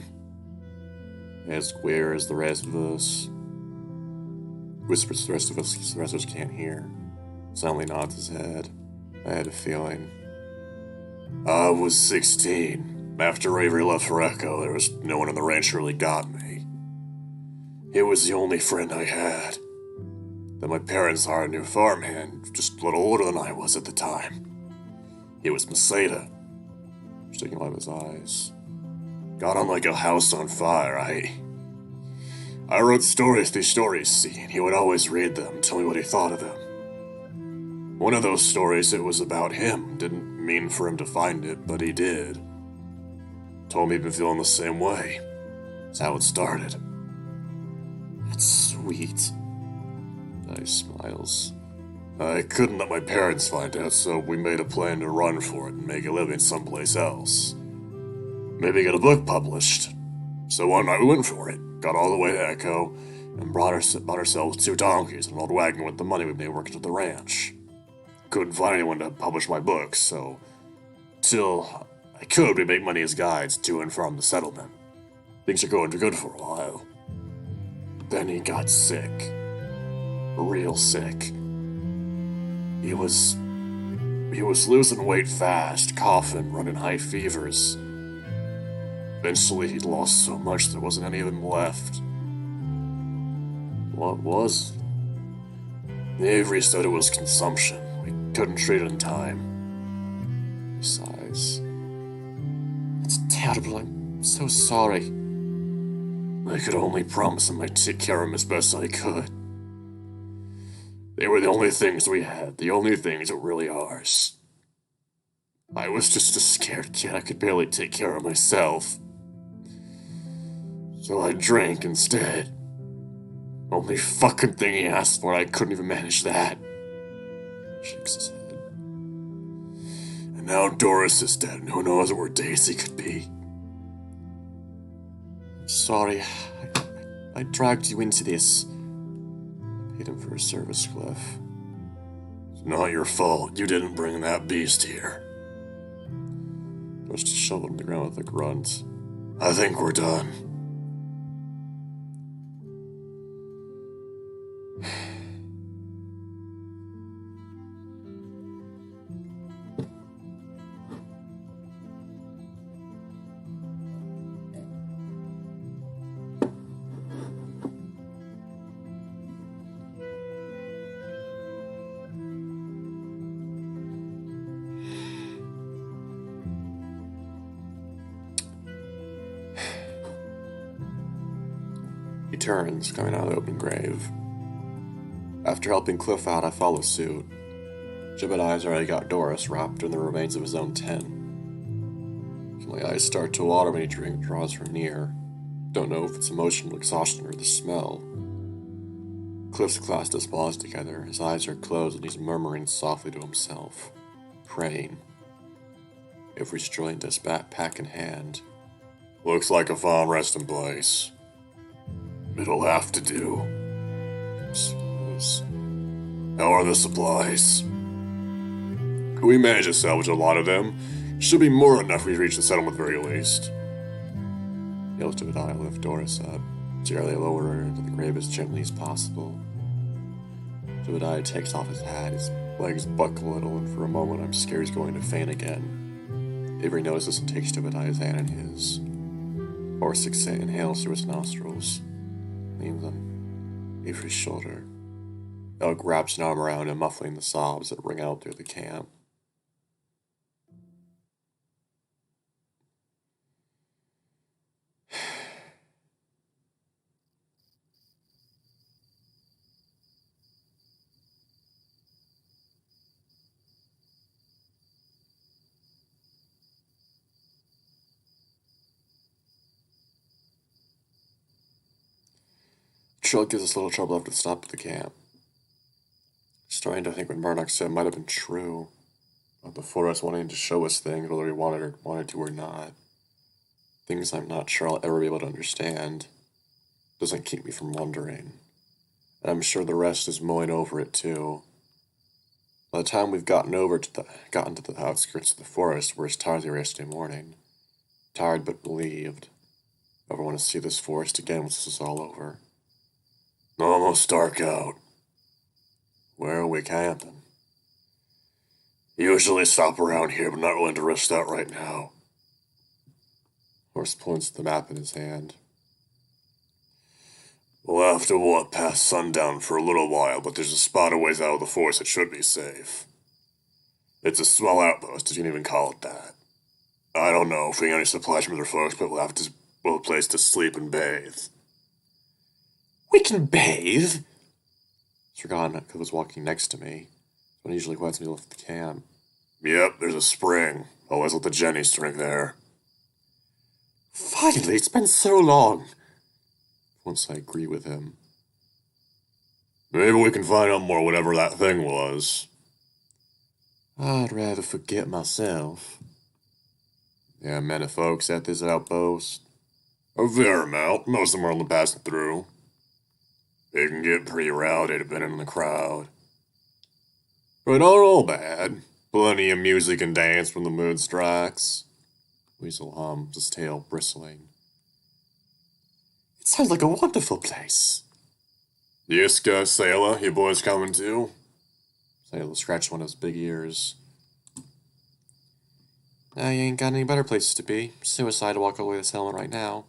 as queer as the rest of us. Whispers to the rest of us because the rest of us can't hear. Suddenly nods his head. I had a feeling. I was 16. After Avery left for Echo, there was no one in the ranch who really got me. He was the only friend I had. Then my parents hired a new farmhand, just a little older than I was at the time. He was Masada. Sticking out of his eyes. Got on like a house on fire. I wrote these stories, see, and he would always read them, tell me what he thought of them. One of those stories, it was about him. Didn't mean for him to find it, but he did. Told me he'd been feeling the same way. That's how it started. That's sweet. He smiles. I couldn't let my parents find out, so we made a plan to run for it and make a living someplace else. Maybe get a book published. So one night we went for it. Got all the way to Echo and bought ourselves 2 donkeys and an old wagon with the money we made working at the ranch. Couldn't find anyone to publish my books, so till I could, we make money as guides to and from the settlement. Things are going good for a while. Then he got sick. Real sick. He was losing weight fast, coughing, running high fevers. Eventually he'd lost so much there wasn't any of him left. What was? Avery said it was consumption. We couldn't treat it in time. He sighs. That's terrible. I'm so sorry. I could only promise him I'd take care of him as best I could. They were the only things we had, the only things that were really ours. I was just a scared kid. I could barely take care of myself. So I drank instead. Only fucking thing he asked for, I couldn't even manage that. Shakes his head. And now Doris is dead, and who knows where Daisy could be. I'm sorry. I dragged you into this. I paid him for his service, Cliff. It's not your fault. You didn't bring that beast here. Just shoveled on the ground with a grunt. I think we're done. He turns, coming out of the open grave. After helping Cliff out, I follow suit. Jebediah's already got Doris wrapped in the remains of his own tent. My eyes start to water when he draws her near. Don't know if it's emotional exhaustion or the smell. Cliff's clasped his paws together. His eyes are closed and he's murmuring softly to himself, praying. Avery's joined us, backpack in hand. Looks like a fine resting place. It'll have to do. How are the supplies? We managed to salvage a lot of them. Should be more than enough if we reach the settlement at the very least. Yells to Jebediah, lift Doris up. Jerry lowered her into the grave as gently as possible. Jebediah takes off his hat, his legs buckle a little, and for a moment I'm scared he's going to faint again. Avery notices and takes Jebediah's hand in his. Horsix inhales through his nostrils, leans on Avery's shoulder. Elk wraps an arm around him, muffling the sobs that ring out through the camp. Trail gives us a little trouble after the stop at the camp. Starting to think what Murdoch said might have been true, about the forest wanting to show us things whether we wanted to or not. Things I'm not sure I'll ever be able to understand. Doesn't keep me from wondering. And I'm sure the rest is mulling over it too. By the time we've gotten to the outskirts of the forest, we're as tired as we were yesterday morning. Tired but relieved. Never want to see this forest again once this is all over. Almost dark out. Where are we camping? Usually stop around here, but not willing to risk that right now. Horse points to the map in his hand. We'll have to walk past sundown for a little while, but there's a spot a ways out of the forest that should be safe. It's a small outpost, you can even call it that. I don't know if we got any supplies from other folks, but we'll have a place to sleep and bathe. We can bathe? Sir God was walking next to me. When he usually quiets me to lift the camp. Yep, there's a spring. Always let the Jennies drink there. Finally, it's been so long. Once I agree with him. Maybe we can find out more whatever that thing was. I'd rather forget myself. There are many folks at this outpost. A fair amount. Most of them are only passing through. It can get pretty rowdy depending on the crowd. But not all bad. Plenty of music and dance when the mood strikes. Weasel hums, his tail bristling. It sounds like a wonderful place. Yiska, Sayla, you boys coming too? Sayla scratched one of his big ears. You ain't got any better places to be. Suicide to walk away with this helmet right now.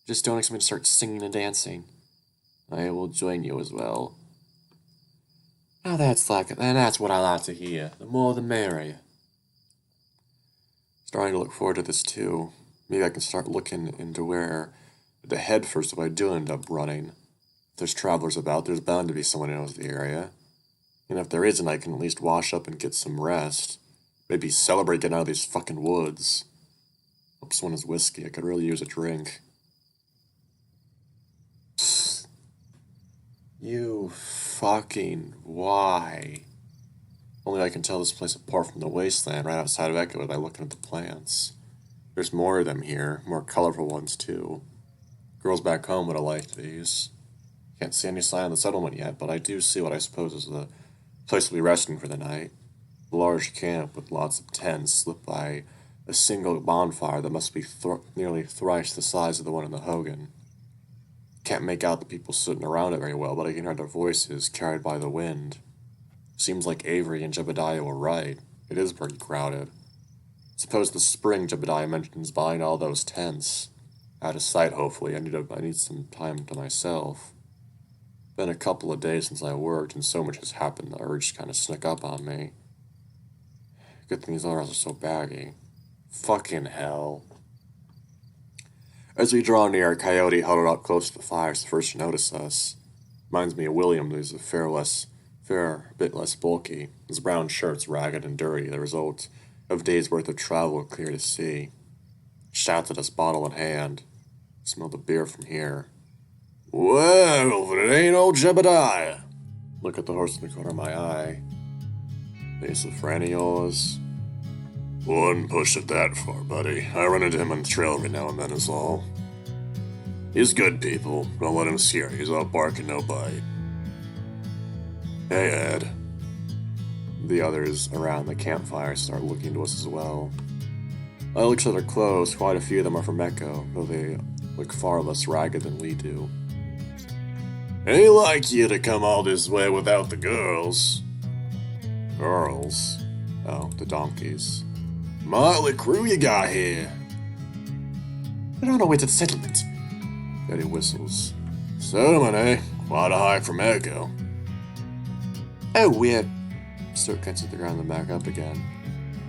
Just don't expect me to start singing and dancing. I will join you as well. Now that's what I like to hear. The more the merrier. Starting to look forward to this too. Maybe I can start looking into where to head first if I do end up running. If there's travelers about, there's bound to be someone who knows the area. And if there isn't, I can at least wash up and get some rest. Maybe celebrate getting out of these fucking woods. Hope this one is whiskey. I could really use a drink. You fucking why? Only I can tell this place apart from the wasteland right outside of Echo by looking at the plants. There's more of them here, more colorful ones too. Girls back home would have liked these. Can't see any sign of the settlement yet, but I do see what I suppose is the place to be resting for the night. A large camp with lots of tents lit by a single bonfire that must be nearly thrice the size of the one in the Hogan. Can't make out the people sitting around it very well, but I can hear their voices carried by the wind. Seems like Avery and Jebediah were right. It is pretty crowded. Suppose the spring Jebediah mentions buying all those tents. Out of sight, hopefully. I need some time to myself. Been a couple of days since I worked, and so much has happened the urge kind of snuck up on me. Good thing these others are so baggy. Fucking hell. As we draw near, Coyote huddled up close to the fire is the first to notice us. Reminds me of William, who's a bit less bulky. His brown shirt's ragged and dirty, the result of a day's worth of travel clear to see. Shouts at us, bottle in hand. Smell the beer from here. Well, if it ain't old Jebediah. Look at the horse in the corner of my eye. Face of friend of yours. Wouldn't push it that far, buddy. I run into him on the trail every now and then is all. He's good people. Don't let him scare you. He's all bark and no bite. Hey, Ed. The others around the campfire start looking to us as well. I look at their clothes. Quite a few of them are from Echo, though they look far less ragged than we do. Ain't like you to come all this way without the girls. Girls? Oh, the donkeys. Motley crew you got here. We're on our way to the settlement. Betty whistles. Settlement, eh? Quite a hike from Echo. Oh, we're... Stuart gets at the ground and back up again.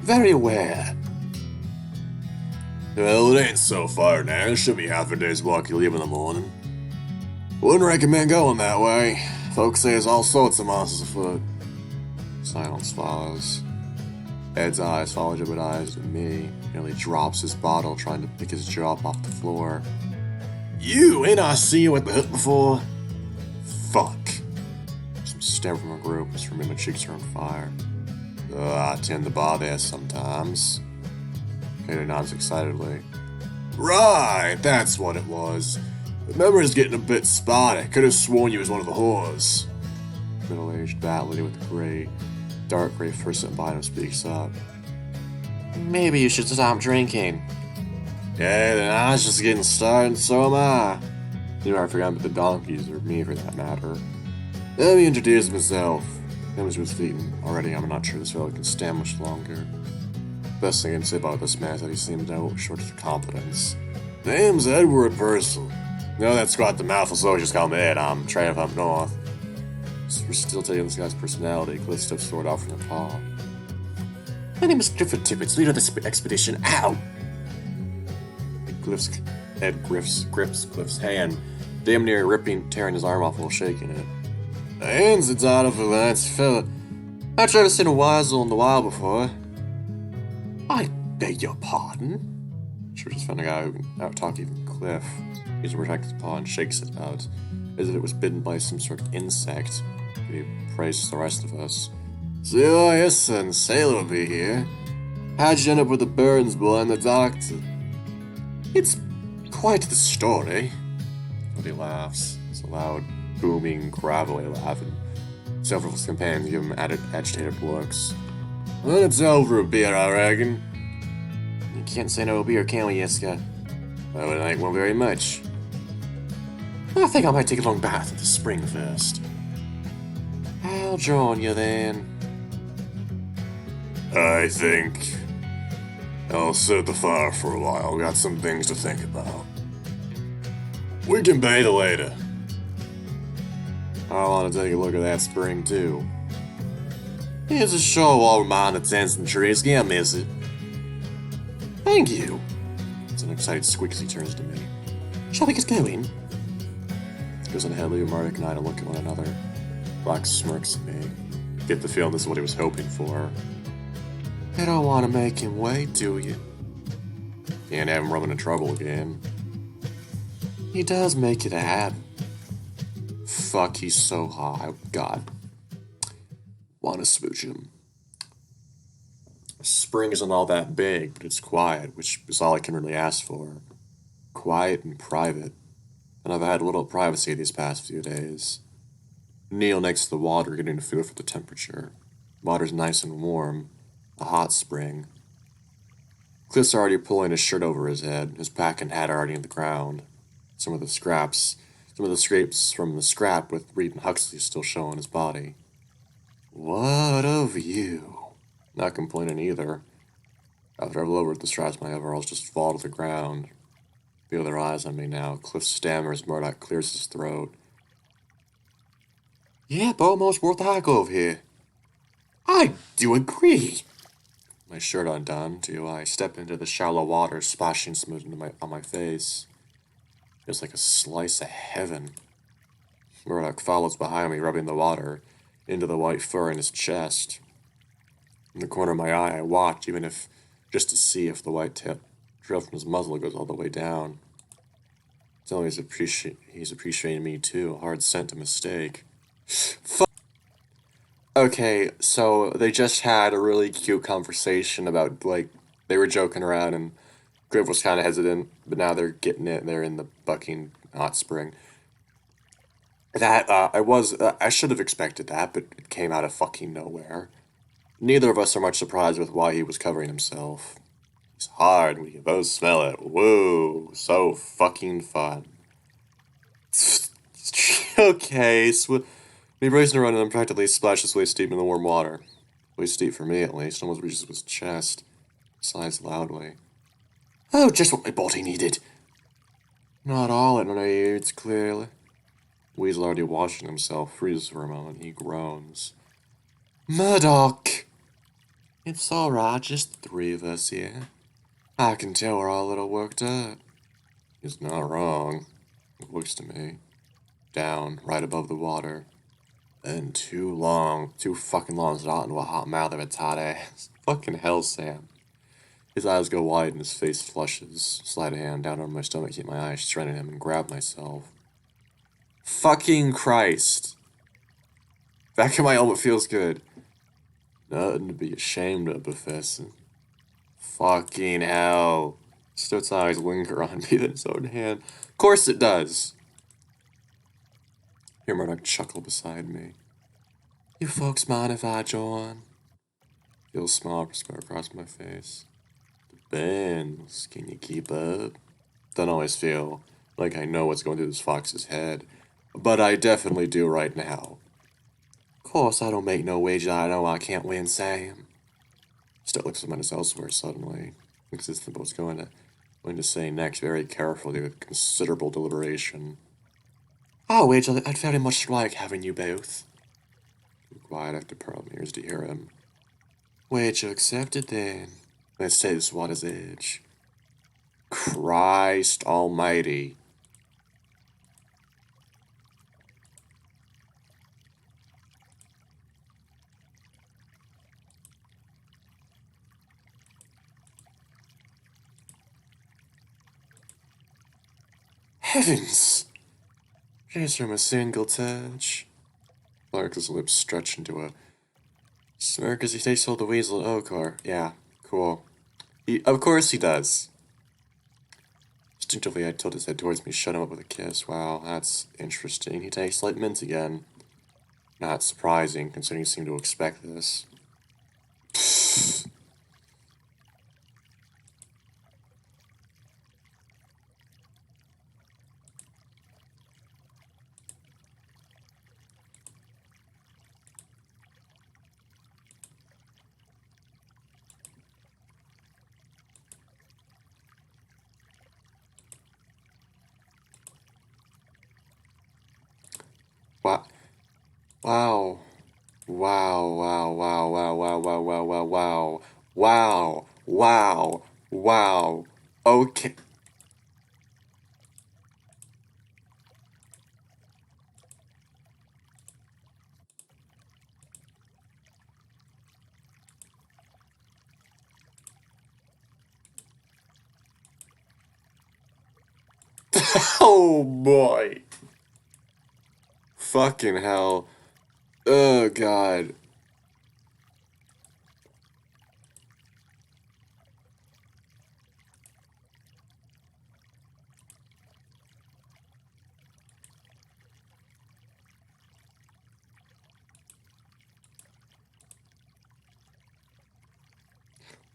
Very aware. Well, it ain't so far now. It should be half a day's walk you leave in the morning. Wouldn't recommend going that way. Folks say there's all sorts of monsters afoot. Silence follows. Ed's eyes follow Jebediah's to me. Nearly drops his bottle, trying to pick his jaw up off the floor. You! Ain't I seen you at the hut before? Fuck. Some stammer from a group as for me my cheeks are on fire. I tend to bar there sometimes. Kato nods excitedly. Right, that's what it was. The memory's getting a bit spotty. Could have sworn you was one of the whores. Middle-aged bat lady with dark gray fur sitting behind him speaks up. Maybe you should stop drinking. Yeah, then I was just getting started, and so am I. You know, I forgot about the donkeys, or me for that matter. Let me introduce myself. Him was with feet, and already I'm not sure this fellow can stand much longer. Best thing I can say about this man is that he seems no shortage of confidence. Name's Edward Purcell. No, that's got the mouthful, so just call me Ed. I'm trying up north. So we're still taking this guy's personality. Cliff steps sword out from the paw. My name is Clifford Tippett, leader of this expedition. Ow! Ed grips Cliff's hand, damn near tearing his arm off while shaking it. The hands it's out of a lance fella. I tried to send a weasel in the wild before. I beg your pardon? Sure just found a guy who can out-talk even Cliff. He retracts his paw and shakes it out, as if it was bitten by some sort of insect. He praises the rest of us. So yes, son, Sailor will be here. How'd you end up with the Burns boy and the doctor? It's quite the story. But he laughs. It's a loud, booming, gravelly laugh, and several of his companions give him agitated looks. Well, it's over a beer, I reckon. You can't say no beer, can we, Yiska? I would like one very much. I think I might take a long bath at the spring first. I'll join you then. I think I'll set the fire for a while. Got some things to think about. We can bathe later. I want to take a look at that spring too. Here's a show all behind the tents and trees. Can't miss it. Thank you. It's an excited squeak as he turns to me. Shall we get going? Goes on ahead, leaving Marek and I to look at one another. Black smirks at me. Get the feeling this is what he was hoping for. You don't want to make him wait, do you? Can't have him running into trouble again. He does make it a habit. Fuck, he's so high. God. Want to smooch him. Spring isn't all that big, but it's quiet, which is all I can really ask for. Quiet and private. And I've had little privacy these past few days. Kneel next to the water, getting a feel for the temperature. Water's nice and warm. A hot spring. Cliff's already pulling his shirt over his head, his pack and hat already in the ground. Some of the scrapes from the scrap with Reed and Huxley still showing his body. What of you? Not complaining either. After I've lowered the straps, my overalls just fall to the ground. Feel their eyes on me now. Cliff stammers, Murdoch clears his throat. Yep, almost worth the hike over here. I do agree. My shirt undone, I step into the shallow water, splashing smooth on my face. Feels like a slice of heaven. Murdoch follows behind me, rubbing the water into the white fur in his chest. In the corner of my eye, I watch, just to see if the white trail from his muzzle goes all the way down. It's only he's appreciating me too. A hard scent to mistake. Okay, so they just had a really cute conversation about, they were joking around and Griff was kind of hesitant, but now they're getting it and they're in the bucking hot spring. That, I should have expected that, but it came out of fucking nowhere. Neither of us are much surprised with why he was covering himself. He It's hard. We can both smell it. Whoa, so fucking fun. Okay, me raising around and practically splashed his waist deep in the warm water. Waist deep for me, at least. Almost reaches his chest. Sighs loudly. Oh, just what my body needed. Not all it needs, clearly. Weasel, already washing himself, freezes for a moment. He groans. Murdoch! It's alright, just the three of us here. I can tell we're all a little worked up. He's not wrong. He looks to me. Down, right above the water. Then too fucking long, is not into a hot mouth of a tight ass. Fucking hell, Sam. His eyes go wide and his face flushes. Slide a hand down on my stomach, keep my eyes straight at him, and grab myself. Fucking Christ. Back in my helmet feels good. Nothing to be ashamed of, Professor. Fucking hell. Stoat's eyes linger on me, then his own hand. Of course it does. Hear Murdoch chuckle beside me. You folks mind if I join? Feel a smile spread across my face. Depends. Can you keep up? Don't always feel like I know what's going through this fox's head, but I definitely do right now. Of course, I don't make no wager I know I can't win, Sam. Still looks at us elsewhere suddenly. Looks as if what's going to say next very carefully with considerable deliberation. Oh, wager I'd very much like having you both. Too quiet after Pearl ears to hear him. Wager accepted then. Let's take this water's edge. Christ almighty. Heavens! Just from a single touch. Clark's lips stretch into a smirk as he takes hold of the weasel at Okar. Yeah, cool. Of course he does. Instinctively, I tilt his head towards me, shut him up with a kiss. Wow, that's interesting. He tastes like mint again. Not surprising, considering he seemed to expect this. Wow. Wow. Wow, wow, wow, wow, wow, wow, wow, wow, wow. Wow. Wow. Wow. Okay. Oh boy. Fucking hell. Oh god.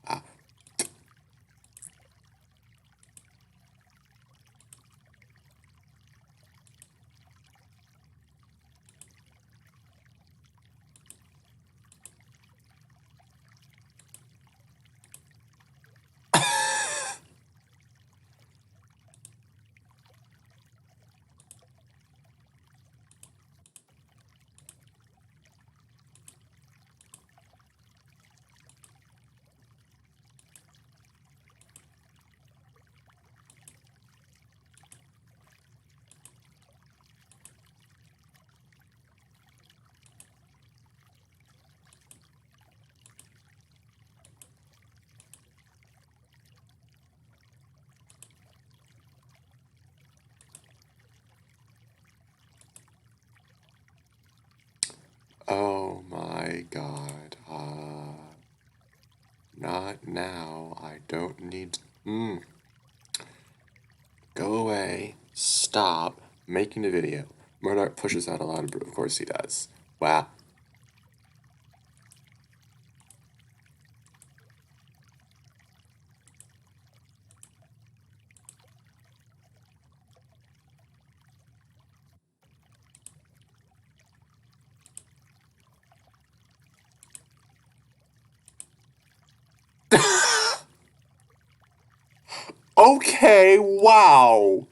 Ah. Oh my god. Not now. I don't need. Go away. Stop making the video. Murdoch pushes out a loud brew. Of course he does. Wow. Okay, wow.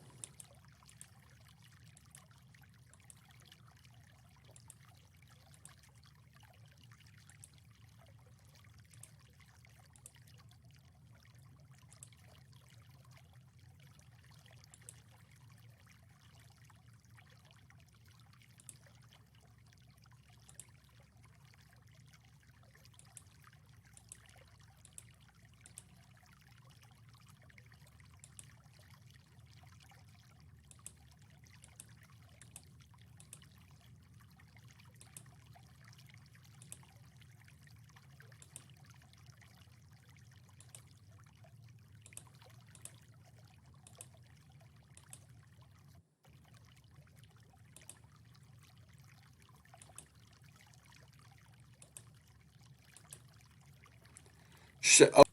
Oh,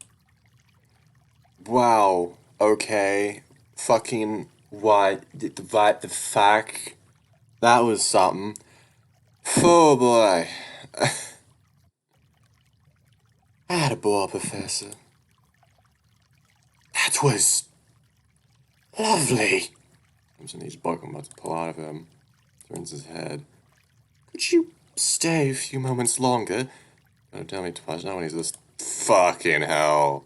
wow. Okay. Fucking what? The fuck? That was something. Oh boy. Attaboy, Professor. That was lovely. Comes in his book I'm about to pull out of him. Turns his head. Could you stay a few moments longer? Don't tell me twice now when he's this fucking hell.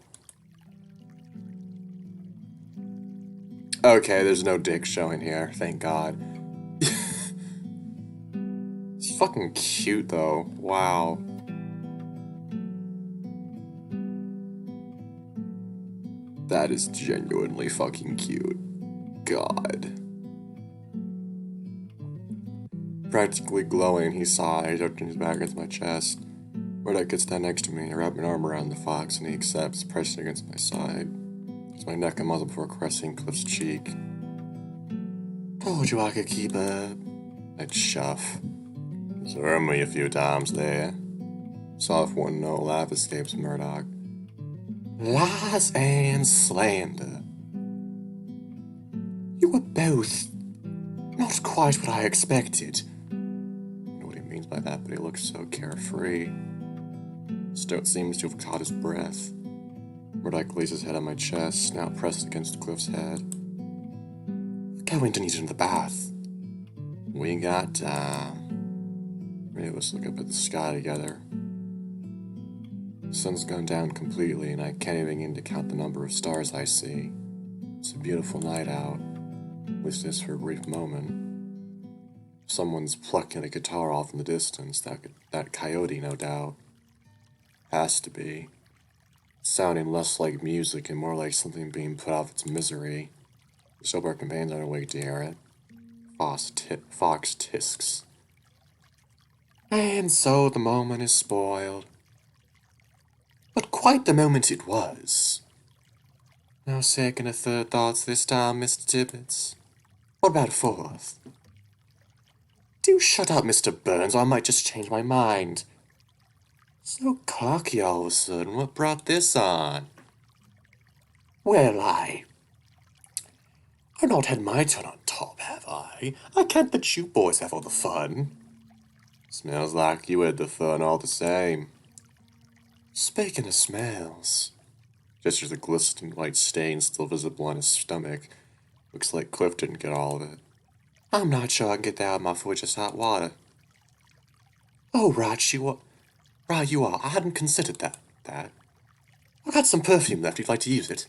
Okay, there's no dick showing here, thank God. It's fucking cute though. Wow. That is genuinely fucking cute. God. Practically glowing, he sighs, opening his back against my chest. Murdoch gets down next to me. I wrap my arm around the fox, and he accepts, pressing against my side. It's my neck and muzzle before caressing Cliff's cheek. Told you I could keep up. I'd chuff. Served me a few times there. Soft one no laugh escapes Murdoch. Lies and slander. You were both not quite what I expected. I don't know what he means by that, but he looks so carefree. Stoat seems to have caught his breath. Murdoch lays his head on my chest, snout pressed against Cliff's head. We're going to need it in the bath. We got time. Three of us look up at the sky together. The sun's gone down completely, and I can't even begin to count the number of stars I see. It's a beautiful night out. At least it is for a brief moment. Someone's plucking a guitar off in the distance. That coyote, no doubt. Has to be. Sounding less like music and more like something being put out of its misery. The sober companions aren't awake to hear it. Fox tisks. And so the moment is spoiled. But quite the moment it was. No second or third thoughts this time, Mr. Tibbets. What about a fourth? Do shut up, Mr. Burns, or I might just change my mind. So cocky all of a sudden. What brought this on? Well, I've not had my turn on top, have I? I can't let you boys have all the fun. Smells like you had the fun all the same. Speaking of smells, gestures a glistening white stain still visible on his stomach. Looks like Cliff didn't get all of it. I'm not sure I can get that out of my foot with just hot water. Oh, right, you are. I hadn't considered that. I've got some perfume left. You'd like to use it?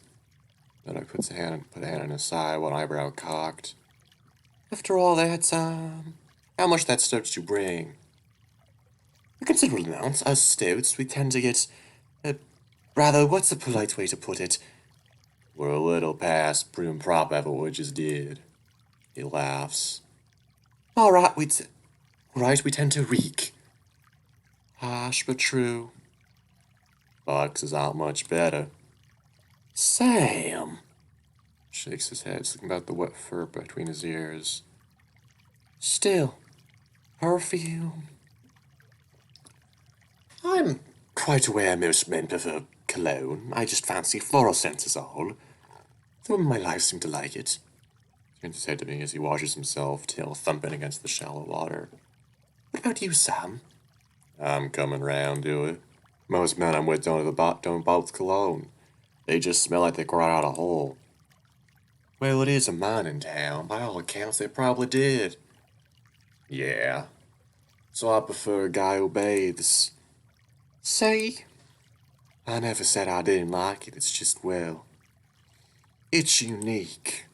Then I put a hand on his side, one eyebrow cocked. After all that, how much that stuff did you bring? A considerable amount. Us stouts, we tend to get, rather, what's a polite way to put it? We're a little past prim and proper after what we just did. He laughs. All right, we tend to reek. Harsh but true. Foxes aren't much better. Sam shakes his head, looking about the wet fur between his ears. Still, perfume. I'm quite aware most men prefer cologne. I just fancy floral scents is all. The women in my life seem to like it. He turns his head to me as he washes himself, tail thumping against the shallow water. What about you, Sam? I'm coming round to it. Most men I'm with don't both cologne. They just smell like they crawled out a hole. Well, it is a mining town. By all accounts, they probably did. Yeah. So I prefer a guy who bathes. See? I never said I didn't like it. It's just, well, it's unique.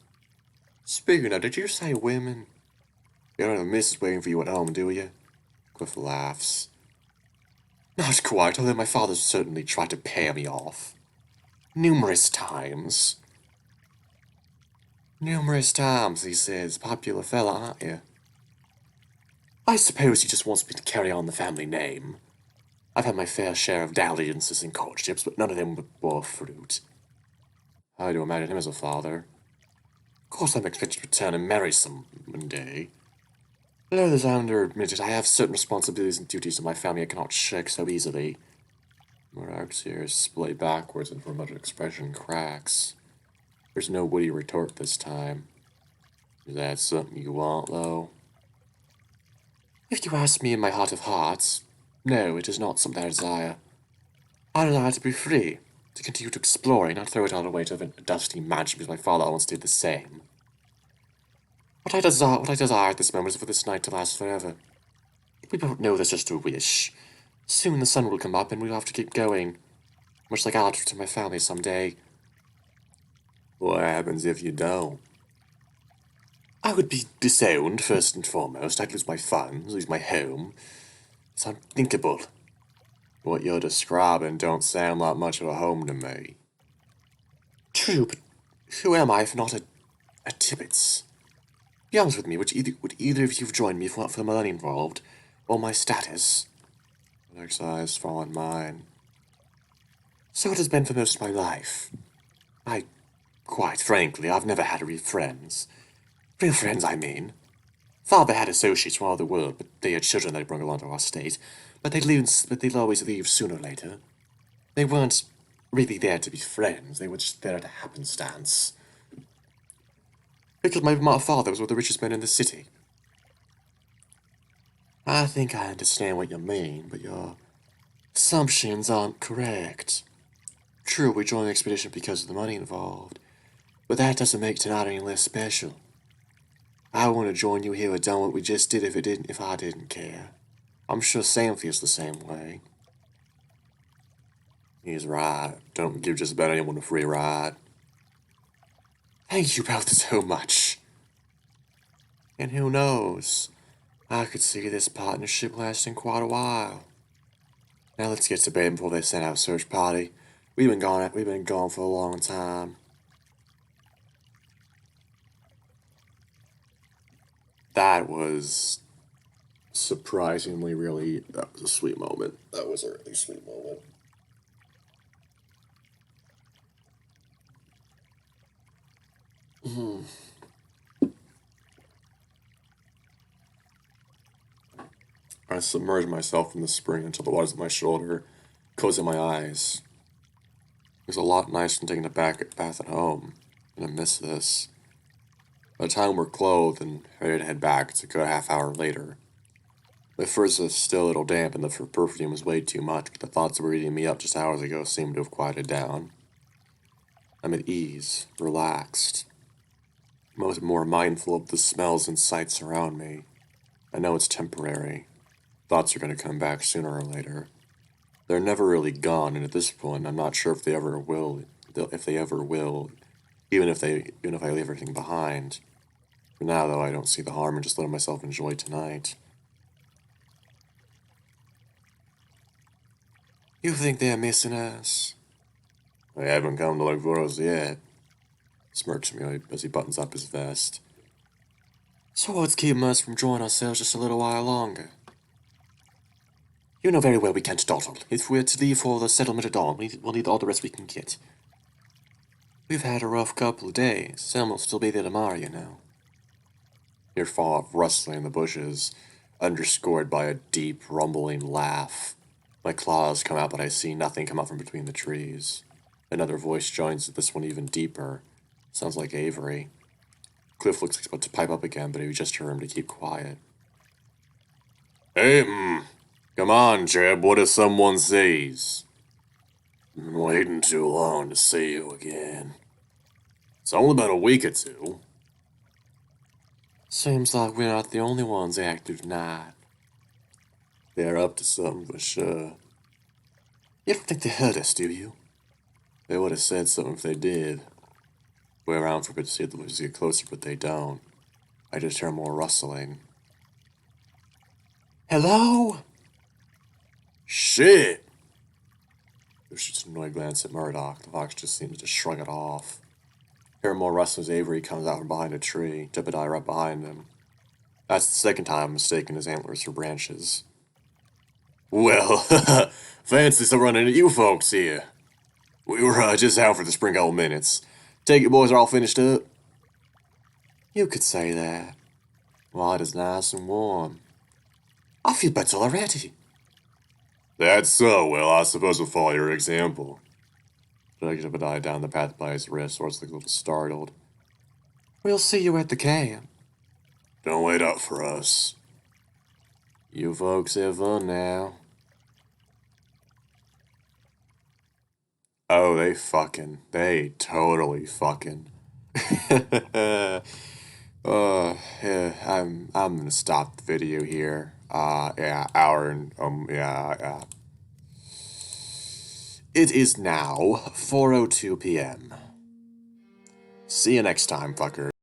Speaking of, did you say women? You don't have a missus waiting for you at home, do you? Cliff laughs. Not quite, although my father certainly tried to pay me off. Numerous times. Numerous times, he says. Popular fella, aren't you? I suppose he just wants me to carry on the family name. I've had my fair share of dalliances and courtships, but none of them bore fruit. I do imagine him as a father. Of course, I'm expected to return and marry some one day. Though, as I admit it, I have certain responsibilities and duties to my family I cannot shirk so easily. Morak's ears splay backwards and her much expression cracks. There's no witty retort this time. Is that something you want, though? If you ask me in my heart of hearts, no, it is not something I desire. I desire to be free, to continue to explore, not throw it all away to a dusty mansion because my father once did the same. What I desire at this moment is for this night to last forever. We both know that's just a wish. Soon the sun will come up and we'll have to keep going. Much like I'll to my family someday. What happens if you don't? I would be disowned, first and foremost. I'd lose my funds, lose my home. It's unthinkable. What you're describing don't sound like much of a home to me. True, but who am I if not a Tibbets? Be honest with me, would either of you have joined me if not for the money involved, or my status? Alex' eyes fall on mine. So it has been for most of my life. Quite frankly, I've never had real friends. Real friends, I mean. Father had associates from all over the world, but they had children that he brought along to our state. But they'd always leave sooner or later. They weren't really there to be friends, they were just there at a happenstance. Because my father was one of the richest men in the city. I think I understand what you mean, but your assumptions aren't correct. True, we joined the expedition because of the money involved, but that doesn't make tonight any less special. I wouldn't have joined you here or done what we just did if I didn't care. I'm sure Sam feels the same way. He's right. Don't give just about anyone a free ride. Thank you both so much. And who knows? I could see this partnership lasting quite a while. Now let's get to bed before they send out a search party. We've been gone for a long time. That was surprisingly that was a sweet moment. That was a really sweet moment. I submerged myself in the spring until the water's at my shoulder, closing my eyes. It was a lot nicer than taking a bath at home, and I miss this. By the time we're clothed and ready to head back, it's a good half hour later. My furs are still a little damp and the perfume is way too much, but the thoughts that were eating me up just hours ago seem to have quieted down. I'm at ease, relaxed, more mindful of the smells and sights around me. I know it's temporary. Thoughts are going to come back sooner or later. They're never really gone, and at this point, I'm not sure if they ever will. Even if I leave everything behind. For now, though, I don't see the harm in just letting myself enjoy tonight. You think they're missing us? They haven't come to look for us yet. Smirks me as he buttons up his vest. So what's keeping us from enjoying ourselves just a little while longer? You know very well we can't dawdle. If we're to leave for the settlement at dawn, we'll need all the rest we can get. We've had a rough couple of days. Sam will still be there tomorrow, you know. Hear fall rustling in the bushes, underscored by a deep, rumbling laugh. My claws come out, but I see nothing come out from between the trees. Another voice joins this one even deeper. Sounds like Avery. Cliff looks like he's about to pipe up again, but we just heard him to keep quiet. Hey, Come on, Jeb, what if someone sees? I've been waiting too long to see you again. It's only been a week or two. Seems like we're not the only ones active tonight. They're up to something for sure. You don't think they heard us, do you? They would have said something if they did. We're around for a bit to see if the boys get closer, but they don't. I just hear more rustling. Hello? Shit! There's just an annoyed glance at Murdoch. The fox just seems to shrug it off. Hear more rustling as Avery comes out from behind a tree, Jebediah right behind him. That's the second time I'm mistaken his antlers for branches. Well, fancy some running into you folks here. We were just out for the spring couple minutes. Take it, boys are all finished up? You could say that. Well, it is nice and warm. I feel better already. That's so. Well, I suppose we'll follow your example. Dragged Jebediah down the path by his wrist, or it's like a little startled. We'll see you at the camp. Don't wait up for us. You folks have fun now. Oh, they totally fucking. Yeah, I'm gonna stop the video here. Yeah, hour and, yeah. It is now 4:02 p.m. See you next time, fucker.